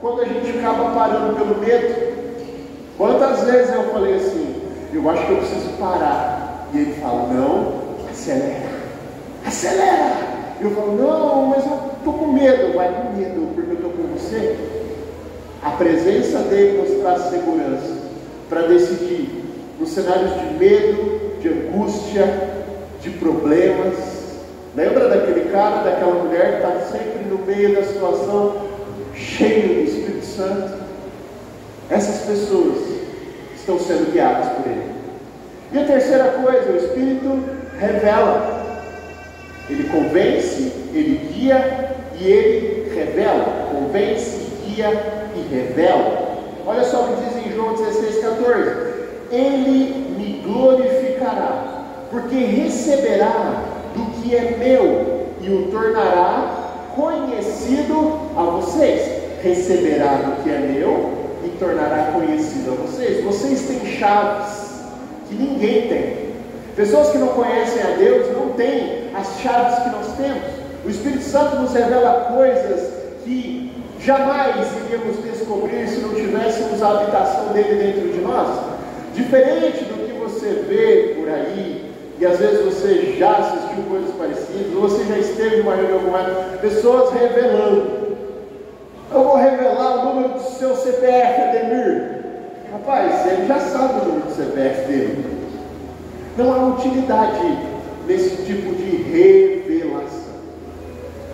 quando a gente acaba parando pelo medo. Quantas vezes eu falei assim, eu acho que eu preciso parar. E ele fala, não, acelera. Eu falo, não, mas eu estou com medo. Vai com medo, porque eu estou com você. A presença dele nos traz segurança para decidir nos cenários de medo, de angústia, de problemas. Lembra daquele cara, daquela mulher que está sempre no meio da situação, cheio do Espírito Santo? Essas pessoas estão sendo guiadas por ele. E a terceira coisa, o Espírito revela. Ele convence, ele guia e ele revela. Convence, guia e revela. Olha só o que diz em João 16,14. Ele me glorificará, porque receberá do que é meu e o tornará conhecido a vocês. Receberá do que é meu e tornará conhecido a vocês. Vocês têm chaves que ninguém tem. Pessoas que não conhecem a Deus não têm as chaves que nós temos. O Espírito Santo nos revela coisas que jamais iríamos descobrir se não tivéssemos a habitação dele dentro de nós. Diferente do que você vê por aí, e às vezes você já assistiu coisas parecidas, ou você já esteve numa reunião com pessoas revelando. Eu vou revelar o número do seu CPF, Ademir. Rapaz, ele já sabe o número do CPF dele. Não há utilidade nesse tipo de revelação.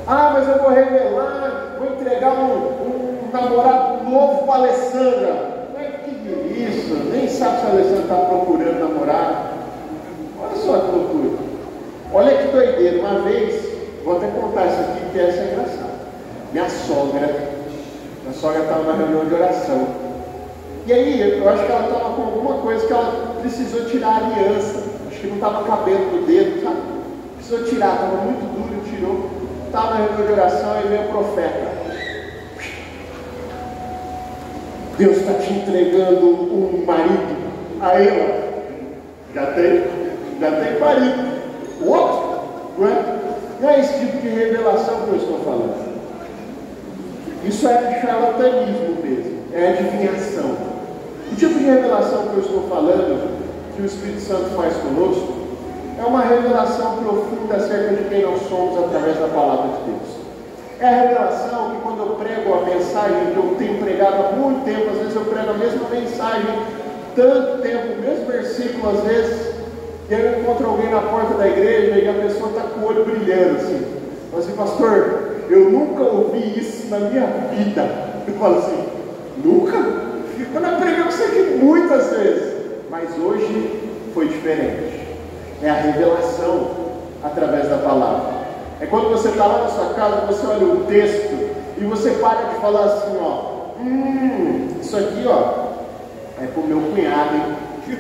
Ah, mas eu vou revelar, vou entregar um namorado novo para a Alessandra. Que isso? Nem sabe se a Alessandra está procurando namorado. Olha só que loucura. Olha que doideira. Uma vez, vou até contar isso aqui, porque essa é engraçada. Minha sogra estava na reunião de oração. E aí, eu acho que ela estava com alguma coisa que ela precisou tirar a aliança. Acho que não estava cabendo no dedo, sabe? Precisou tirar, estava muito duro, tirou. Estava na reunião de oração e veio o profeta. Deus está te entregando um marido. Aí, ó, já tem marido. Outro, não é? Não é esse tipo de revelação que eu estou falando. Isso é charlatanismo mesmo, é adivinhação. O tipo de revelação que eu estou falando, que o Espírito Santo faz conosco, é uma revelação profunda acerca de quem nós somos através da palavra de Deus. É a revelação que quando eu prego a mensagem que eu tenho pregado há muito tempo, às vezes eu prego a mesma mensagem, tanto tempo, o mesmo versículo às vezes, e aí eu encontro alguém na porta da igreja e a pessoa está com o olho brilhando assim. Fala assim, pastor, eu nunca ouvi isso na minha vida. Eu falo assim, nunca? Eu não preguei com isso aqui muitas vezes, mas hoje foi diferente. É a revelação através da palavra. É quando você está lá na sua casa, você olha um texto e você para de falar assim, ó, isso aqui, ó, é pro meu cunhado, hein?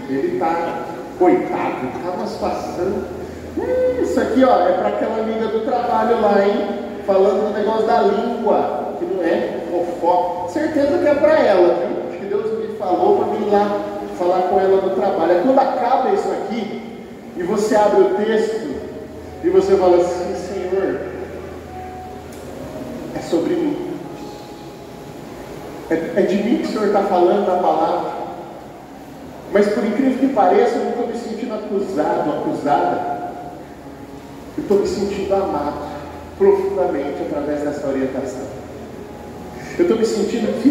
Ele tá, coitado, tá numa situação. Isso aqui, ó, é para aquela amiga do trabalho lá, hein? Falando do negócio da língua, que não é fofoca. Certeza que é para ela, viu? Acho que Deus me falou para mim ir lá falar com ela no trabalho. É quando acaba isso aqui e você abre o texto e você fala assim, Senhor, é sobre mim. É de mim que o Senhor está falando na palavra. Mas por incrível que pareça, eu não estou me sentindo acusado, acusada. Eu estou me sentindo amado profundamente através dessa orientação. Eu estou me sentindo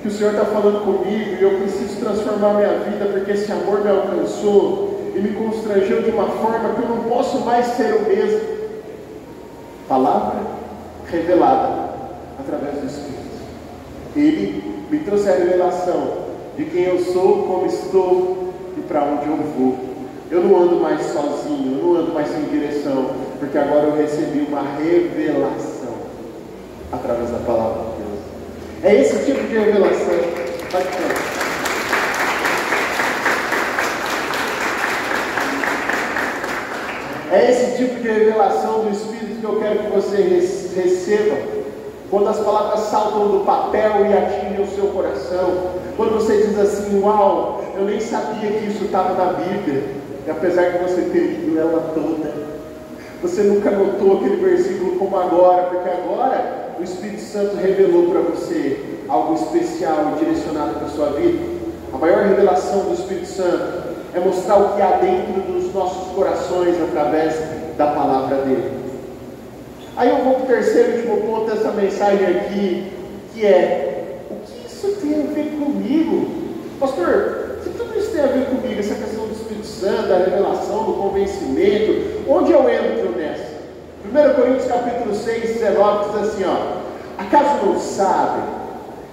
que o Senhor está falando comigo e eu preciso transformar minha vida porque esse amor me alcançou e me constrangeu de uma forma que eu não posso mais ser o mesmo. Palavra revelada através do Espírito. Ele me trouxe a revelação de quem eu sou, como estou e para onde eu vou. Eu não ando mais sozinho, eu não ando mais sem direção, porque agora eu recebi uma revelação através da palavra de Deus. É esse tipo de revelação. Vai ficando. É esse tipo de revelação do Espírito que eu quero que você receba. Quando as palavras saltam do papel e atingem o seu coração. Quando você diz assim, uau, eu nem sabia que isso estava na Bíblia. E apesar de você ter lido ela toda, você nunca notou aquele versículo como agora, porque agora o Espírito Santo revelou para você algo especial e direcionado para a sua vida. A maior revelação do Espírito Santo é mostrar o que há dentro dos nossos corações através da palavra dele. Aí eu vou para o terceiro e último ponto dessa mensagem aqui, que é, o que isso tem a ver comigo? Pastor, o que tudo isso tem a ver comigo? Essa questão do Espírito Santo, da revelação, do convencimento, onde eu entro nessa? 1 Coríntios capítulo 6, 19 diz assim, ó, acaso não sabem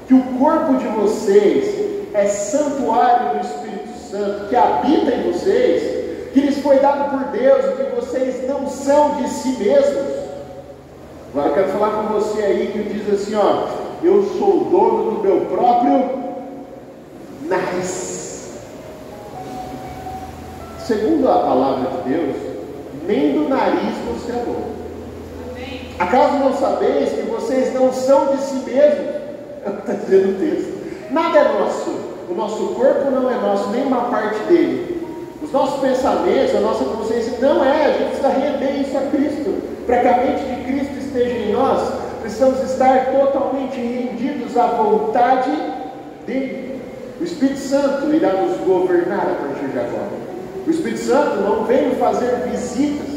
que o corpo de vocês é santuário do Espírito Santo, que habita em vocês, que lhes foi dado por Deus, e que vocês não são de si mesmos? Agora eu quero falar com você aí que diz assim, ó, eu sou o dono do meu próprio nariz. Segundo a palavra de Deus, nem do nariz você é dono. Acaso não sabeis que vocês não são de si mesmos? Está dizendo o texto. Nada é nosso. O nosso corpo não é nosso, nem uma parte dele. Os nossos pensamentos, a nossa consciência não é. A gente precisa render isso a Cristo. Para que a mente de Cristo esteja em nós, precisamos estar totalmente rendidos à vontade dele. O Espírito Santo irá nos governar a partir de agora. O Espírito Santo não veio fazer visitas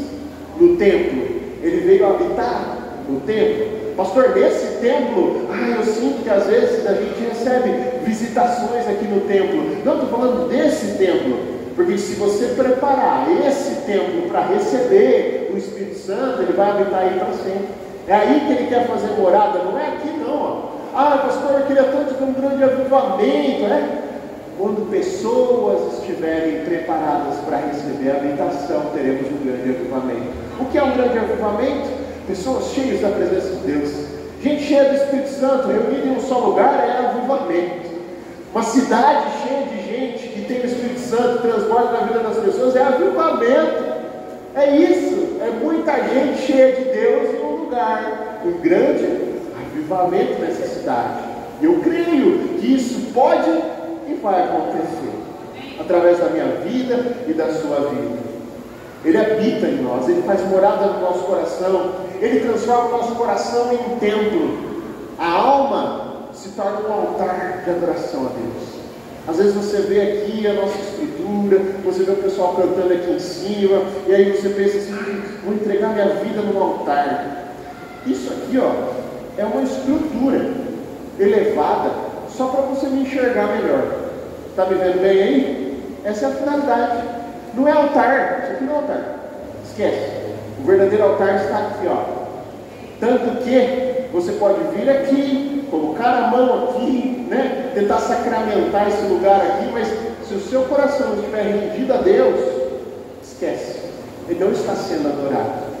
no templo, ele veio habitar no templo. Pastor, nesse templo, eu sinto que às vezes a gente recebe visitações aqui no templo. Não, estou falando desse templo. Porque se você preparar esse templo para receber o Espírito Santo, ele vai habitar aí para sempre. É aí que ele quer fazer morada, não é aqui não. Pastor, eu queria tanto ter um grande avivamento, né? Quando pessoas estiverem preparadas para receber a habitação, teremos um grande avivamento. O que é um grande avivamento? Pessoas cheias da presença de Deus. Gente cheia do Espírito Santo, reunida em um só lugar, é avivamento. Uma cidade cheia de gente que tem o Espírito Santo, transborda na vida das pessoas, é avivamento. É isso, é muita gente cheia de Deus em um lugar, um grande avivamento nessa cidade. E eu creio que isso pode e vai acontecer, através da minha vida e da sua vida. Ele habita em nós, ele faz morada no nosso coração, ele transforma o nosso coração em um templo. A alma se torna um altar de adoração a Deus. Às vezes você vê aqui a nossa estrutura, você vê o pessoal cantando aqui em cima, e aí você pensa assim, vou entregar minha vida no altar. Isso aqui, é uma estrutura elevada, só para você me enxergar melhor. Está me vendo bem aí? Essa é a finalidade. Não é altar, isso aqui não é altar. Esquece. O verdadeiro altar está aqui, Tanto que você pode vir aqui, colocar a mão aqui, né? Tentar sacramentar esse lugar aqui, mas se o seu coração estiver rendido a Deus, esquece, ele não está sendo adorado.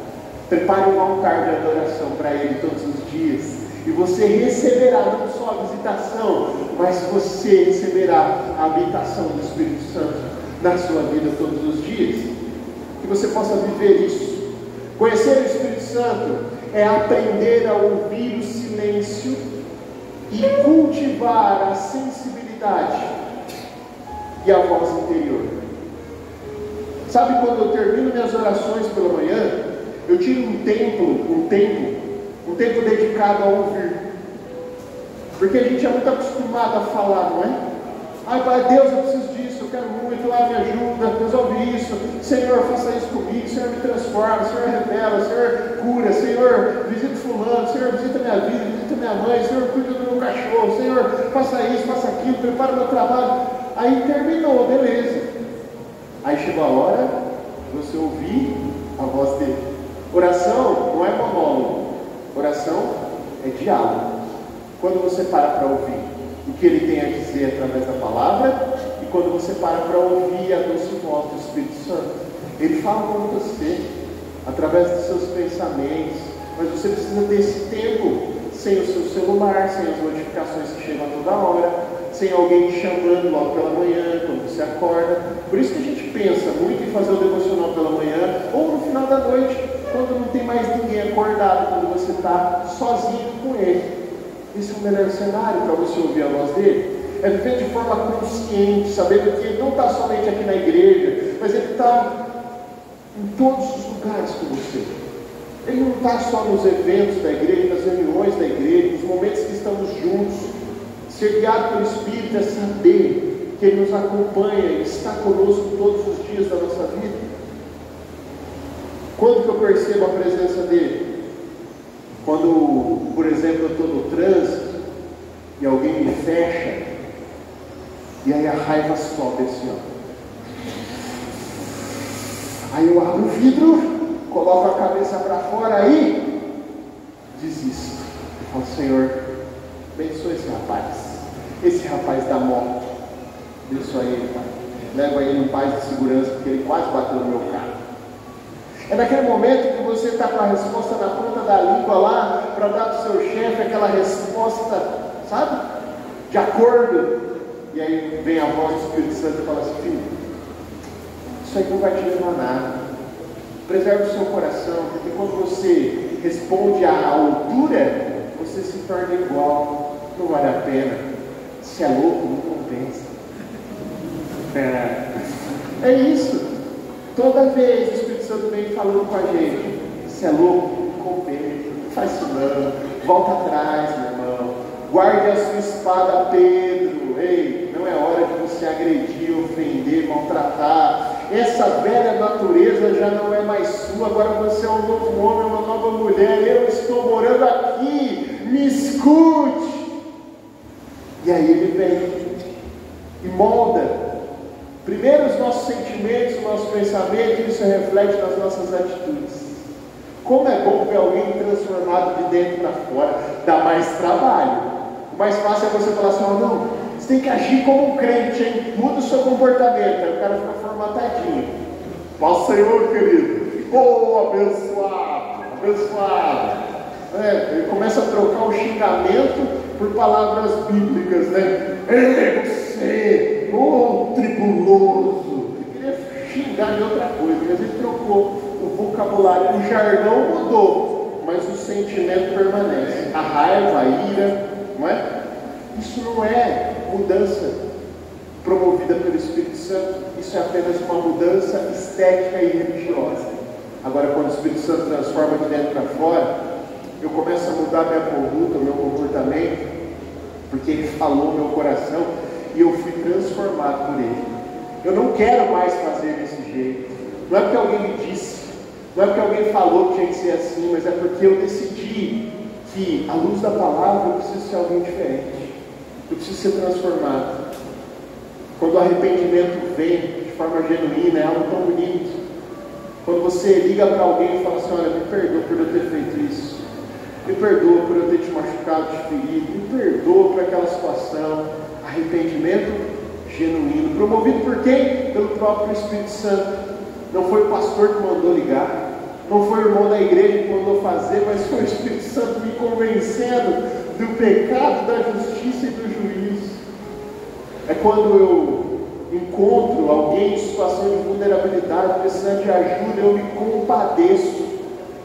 Prepare um altar de adoração para ele todos os dias, e você receberá não só a visitação, mas você receberá a habitação do Espírito Santo na sua vida todos os dias. Que você possa viver isso. Conhecer o Espírito Santo é aprender a ouvir o silêncio e cultivar a sensibilidade e a voz interior. Sabe, quando eu termino minhas orações pela manhã, eu tiro um tempo dedicado a ouvir. Porque a gente é muito acostumado a falar, não é? Ai, Pai, Deus, eu preciso disso, eu quero muito, me ajuda, resolve isso, Senhor, faça isso comigo, Senhor, me transforma, Senhor, revela, Senhor, cura, Senhor, visita fulano, Senhor, visita minha vida, visita minha mãe, Senhor, cuida do meu cachorro, Senhor, faça isso, faça aquilo, prepara o meu trabalho. Aí terminou, beleza. Aí chegou a hora de você ouvir a voz dele. Oração não é monólogo, oração é diálogo. Quando você para ouvir o que ele tem a dizer através da palavra, e quando você para ouvir a doce voz do Espírito Santo, ele fala com você através dos seus pensamentos. Mas você precisa desse tempo sem o seu celular, sem as notificações que chegam a toda hora, sem alguém te chamando logo pela manhã, quando você acorda. Por isso que a gente pensa muito em fazer o devocional pela manhã, ou no final da noite, quando não tem mais ninguém acordado, quando você está sozinho com ele. Esse é o melhor cenário para você ouvir a voz dele. É viver de forma consciente, sabendo que ele não está somente aqui na igreja, mas ele está em todos os lugares com você. Ele não está só nos eventos da igreja, nas reuniões da igreja, nos momentos que estamos juntos. Ser guiado pelo Espírito é saber que ele nos acompanha e está conosco todos os dias da nossa vida. Quando que eu percebo a presença dele? Quando, por exemplo, eu estou no trânsito e alguém me fecha, e aí a raiva sobe assim, ó. Aí eu abro o vidro, coloco a cabeça para fora, aí desisto. Eu falo, Senhor, abençoa esse rapaz da moto, abençoa ele, Pai. Leva ele em paz de segurança, porque ele quase bateu no meu carro. É naquele momento que você está com a resposta na ponta da língua lá, para dar para o seu chefe aquela resposta, sabe? De acordo. E aí vem a voz do Espírito Santo e fala assim, filho, isso aí não vai te levar a nada. Preserve o seu coração, porque quando você responde à altura, você se torna igual. Não vale a pena. Se é louco, não compensa. É isso. Toda vez o Espírito Santo vem falando com a gente, se é louco, não compensa, não faz isso não, volta atrás, meu irmão, guarde a sua espada, Pedro. Ei, não é hora de você agredir, ofender, maltratar. Essa velha natureza já não é mais sua, agora você é um novo homem, uma nova mulher. Eu estou morando aqui, me escute. E aí ele vem e molda primeiro os nossos sentimentos, o nosso pensamento, e isso reflete nas nossas atitudes. Como é bom ver alguém transformado de dentro para fora. Dá mais trabalho. O mais fácil é você falar assim, não, você tem que agir como um crente, hein? Muda o seu comportamento. Aí o cara fica formatadinho. Paz, Senhor, querido. Oh, abençoado, abençoado. Ele começa a trocar o xingamento por palavras bíblicas, né? Ei, você, tribuloso. Ele queria xingar de outra coisa, mas ele trocou o vocabulário, o jargão mudou, mas o sentimento permanece. A raiva, a ira, não é? Isso não é mudança promovida pelo Espírito Santo, isso é apenas uma mudança estética e religiosa. Agora, quando o Espírito Santo transforma de dentro para fora, eu começo a mudar minha conduta, meu comportamento, porque ele falou no meu coração e eu fui transformado por ele. Eu não quero mais fazer desse jeito. Não é porque alguém me disse, não é porque alguém falou que tinha que ser assim, mas é porque eu decidi que, à luz da palavra, eu preciso ser alguém diferente. Eu preciso ser transformado. Quando o arrependimento vem de forma genuína, é algo tão bonito. Quando você liga para alguém e fala assim, olha, me perdoa por eu ter feito isso. Me perdoa por eu ter te machucado, te ferido. Me perdoa por aquela situação. Arrependimento genuíno. Promovido por quem? Pelo próprio Espírito Santo. Não foi o pastor que mandou ligar, não foi o irmão da igreja que mandou fazer, mas foi o Espírito Santo me convencendo do pecado, da justiça e do juízo. É quando eu encontro alguém em situação de vulnerabilidade, precisando de ajuda, eu me compadeço.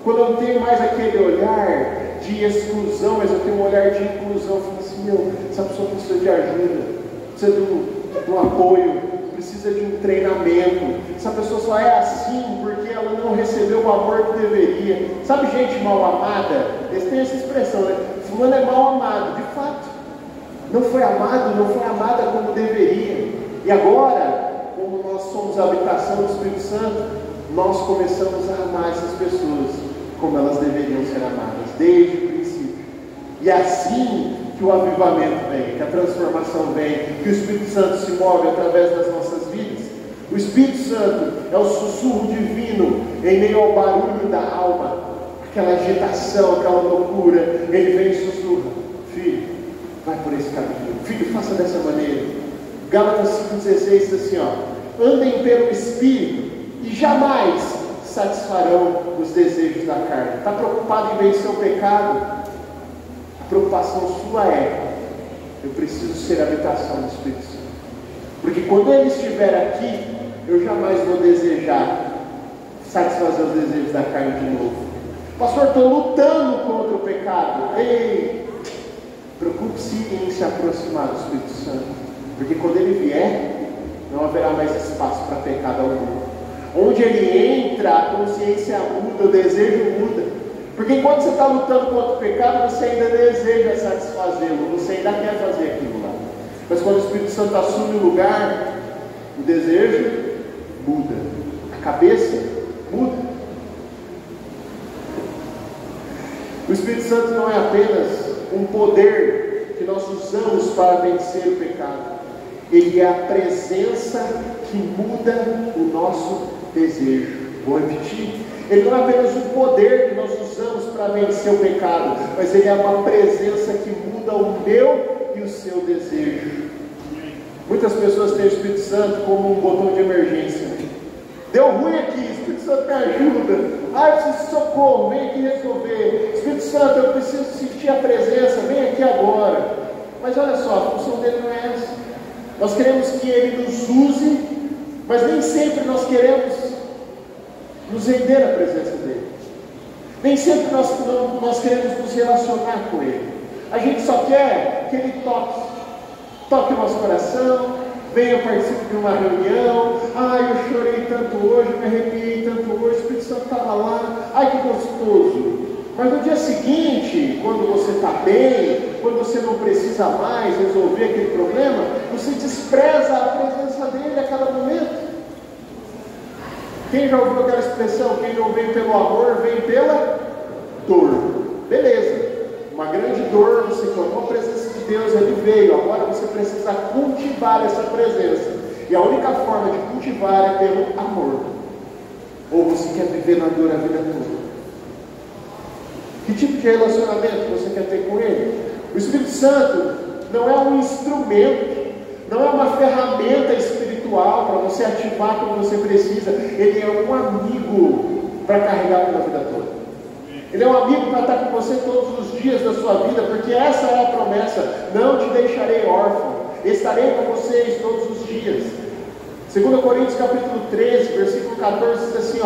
Quando eu não tenho mais aquele olhar de exclusão, mas eu tenho um olhar de inclusão, eu falo assim, essa pessoa precisa de ajuda, precisa de um apoio, precisa de um treinamento. Essa pessoa só é assim porque ela não recebeu o amor que deveria. Sabe gente mal amada? Eles têm essa expressão, né? Fulano é mal amado, de fato. Não foi amado, não foi amada como deveria. E agora, como nós somos a habitação do Espírito Santo, nós começamos a amar essas pessoas como elas deveriam ser amadas, desde o princípio. E é assim que o avivamento vem, que a transformação vem, que o Espírito Santo se move através das nossas vidas. O Espírito Santo é o sussurro divino em meio ao barulho da alma, aquela agitação, aquela loucura. Ele vem e sussurra: filho, vai por esse caminho, filho, faça dessa maneira. Gálatas 5,16 diz assim, andem pelo Espírito e jamais satisfarão os desejos da carne. Está preocupado em vencer o pecado? A preocupação sua é: eu preciso ser a habitação do Espírito Santo, porque quando Ele estiver aqui, eu jamais vou desejar satisfazer os desejos da carne de novo. Pastor, estou lutando contra o pecado. Ei, preocupe-se em se aproximar do Espírito Santo, porque quando Ele vier, não haverá mais espaço para pecado algum. Onde Ele entra, a consciência muda, o desejo muda. Porque enquanto você está lutando contra o pecado, você ainda deseja satisfazê-lo, você ainda quer fazer aquilo lá. Mas quando o Espírito Santo assume o lugar, o desejo muda, a cabeça muda. O Espírito Santo não é apenas um poder que nós usamos para vencer o pecado. Ele é a presença que muda o nosso desejo. Vou repetir. Ele não é apenas um poder que nós usamos para vencer o pecado, mas Ele é uma presença que muda o meu e o seu desejo. Muitas pessoas têm o Espírito Santo como um botão de emergência. Deu ruim aqui, Espírito Santo me ajuda. Eu preciso de socorro, vem aqui resolver. Espírito Santo, eu preciso sentir a presença, vem aqui agora. Mas olha só, a função dele não é essa. Nós queremos que Ele nos use, mas nem sempre nós queremos nos render à presença dEle. Nem sempre nós queremos nos relacionar com Ele. A gente só quer que Ele toque o nosso coração, venha participar de uma reunião. Eu chorei tanto hoje, me arrepiei tanto hoje, o Espírito Santo estava lá, que gostoso. Mas no dia seguinte, quando você está bem, quando você não precisa mais resolver aquele problema, você despreza a presença dele a cada momento. Quem já ouviu aquela expressão, quem não vem pelo amor, vem pela dor? Beleza, uma grande dor, você clamou a presença de Deus, Ele veio, agora você precisa cultivar essa presença, e a única forma de cultivar é pelo amor. Ou você quer viver na dor a vida toda? Que tipo de relacionamento você quer ter com Ele? O Espírito Santo não é um instrumento, não é uma ferramenta espiritual para você ativar quando você precisa. Ele é um amigo para carregar pela vida toda. Ele é um amigo para estar com você todos os dias da sua vida, porque essa é a promessa: não te deixarei órfão, estarei com vocês todos os dias. 2 Coríntios capítulo 13, versículo 14 diz assim,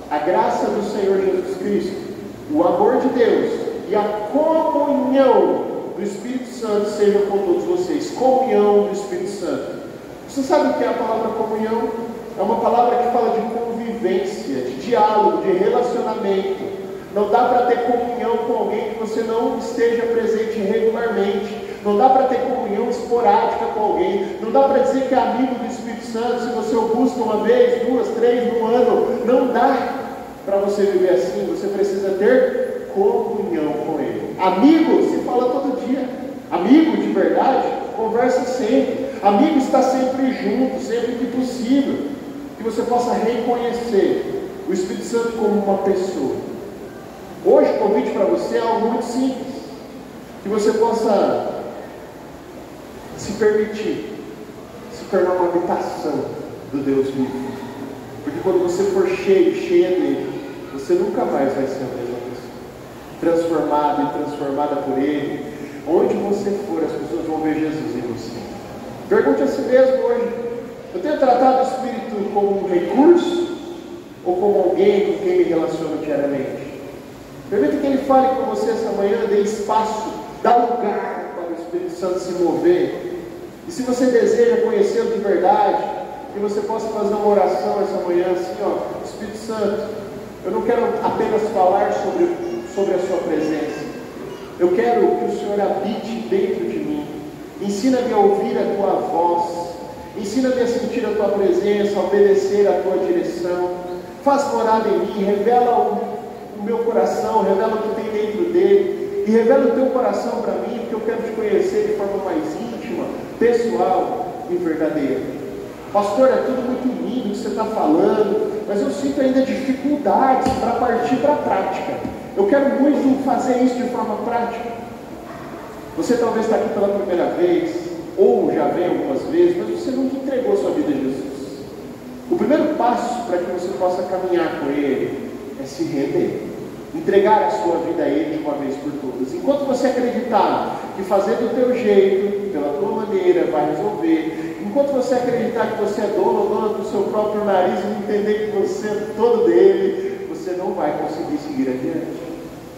a graça do Senhor Jesus Cristo, o amor de Deus e a comunhão do Espírito Santo seja com todos vocês. Comunhão do Espírito Santo. Você sabe o que é a palavra comunhão? É uma palavra que fala de convivência, de diálogo, de relacionamento. Não dá para ter comunhão com alguém que você não esteja presente regularmente. Não dá para ter comunhão esporádica com alguém. Não dá para dizer que é amigo do Espírito Santo se você o busca uma vez, 2, 3 no ano. Não dá para você viver assim. Você precisa ter comunhão com Ele. Amigo se fala todo dia. Amigo de verdade conversa sempre. Amigo está sempre junto, sempre que possível. Que você possa reconhecer o Espírito Santo como uma pessoa. Hoje o convite para você é algo muito simples. Que você possa se permitir se tornar uma habitação do Deus vivo. Porque quando você for cheio, cheia dele, você nunca mais vai ser a mesma pessoa. Transformado e transformada por ele, onde você for, as pessoas vão ver Jesus em você. Pergunte a si mesmo hoje: eu tenho tratado o Espírito como um recurso ou como alguém com quem me relaciono diariamente? Permita que ele fale com você essa manhã, dê espaço, dá lugar para o Espírito Santo se mover. E se você deseja conhecê-lo de verdade, que você possa fazer uma oração essa manhã assim, ó: Espírito Santo, eu não quero apenas falar sobre a sua presença. Eu quero que o Senhor habite dentro de mim. Ensina-me a ouvir a tua voz. Ensina-me a sentir a tua presença, a obedecer a tua direção. Faz morada em mim, revela o meu coração, revela o que tem dentro dele. E revela o teu coração para mim, porque eu quero te conhecer de forma mais íntima, pessoal e verdadeira. Pastor, é tudo muito lindo que você está falando, mas eu sinto ainda dificuldades para partir para a prática. Eu quero muito fazer isso de forma prática. Você talvez está aqui pela primeira vez, ou já veio algumas vezes, mas você nunca entregou sua vida a Jesus. O primeiro passo para que você possa caminhar com Ele é se render. Entregar a sua vida a Ele de uma vez por todas. Enquanto você acreditar que fazer do teu jeito, pela tua maneira, vai resolver, enquanto você acreditar que você é dono ou dona do seu próprio nariz e entender que você é todo dele, você não vai conseguir seguir adiante.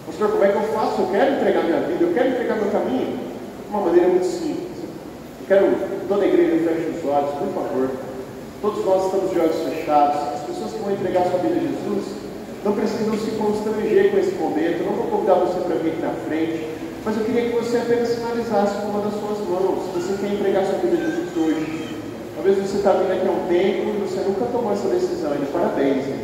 Pastor, como é que eu faço? Eu quero entregar minha vida, eu quero entregar meu caminho. De uma maneira muito simples. Eu quero que toda a igreja feche os olhos, por favor. Todos nós estamos de olhos fechados. As pessoas que vão entregar sua vida a Jesus não precisam se constranger com esse momento. Eu não vou convidar você para vir aqui na frente, mas eu queria que você apenas sinalizasse com uma das suas mãos, se você quer entregar sua vida a Jesus hoje. Talvez você está vindo aqui há um tempo e você nunca tomou essa decisão ainda. Parabéns, hein,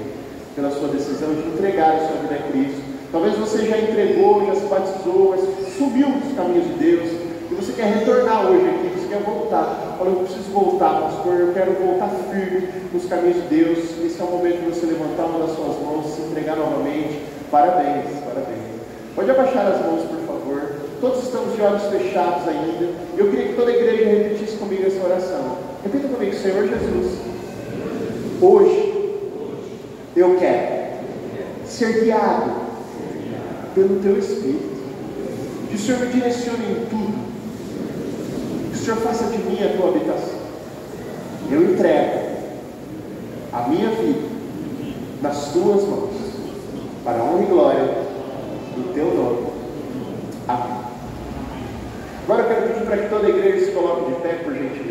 pela sua decisão de entregar a sua vida a Cristo. Talvez você já entregou, já se batizou, mas subiu dos caminhos de Deus, e você quer retornar hoje aqui, você quer voltar. Fala: eu preciso voltar, pastor, eu quero voltar firme nos caminhos de Deus. Esse é o momento de você levantar uma das suas mãos, se entregar novamente. Parabéns, parabéns. Pode abaixar as mãos, por favor. Todos estamos de olhos fechados ainda. Eu queria que toda a igreja repetisse comigo essa oração. Repita comigo: Senhor Jesus, hoje eu quero ser guiado pelo teu Espírito. Que o Senhor me direcione em tudo. Que o Senhor faça de mim a tua habitação. Eu entrego a minha vida nas tuas mãos, para a honra e glória do teu nome. Amém. Agora eu quero pedir para que toda a igreja se coloque de pé, por gentileza.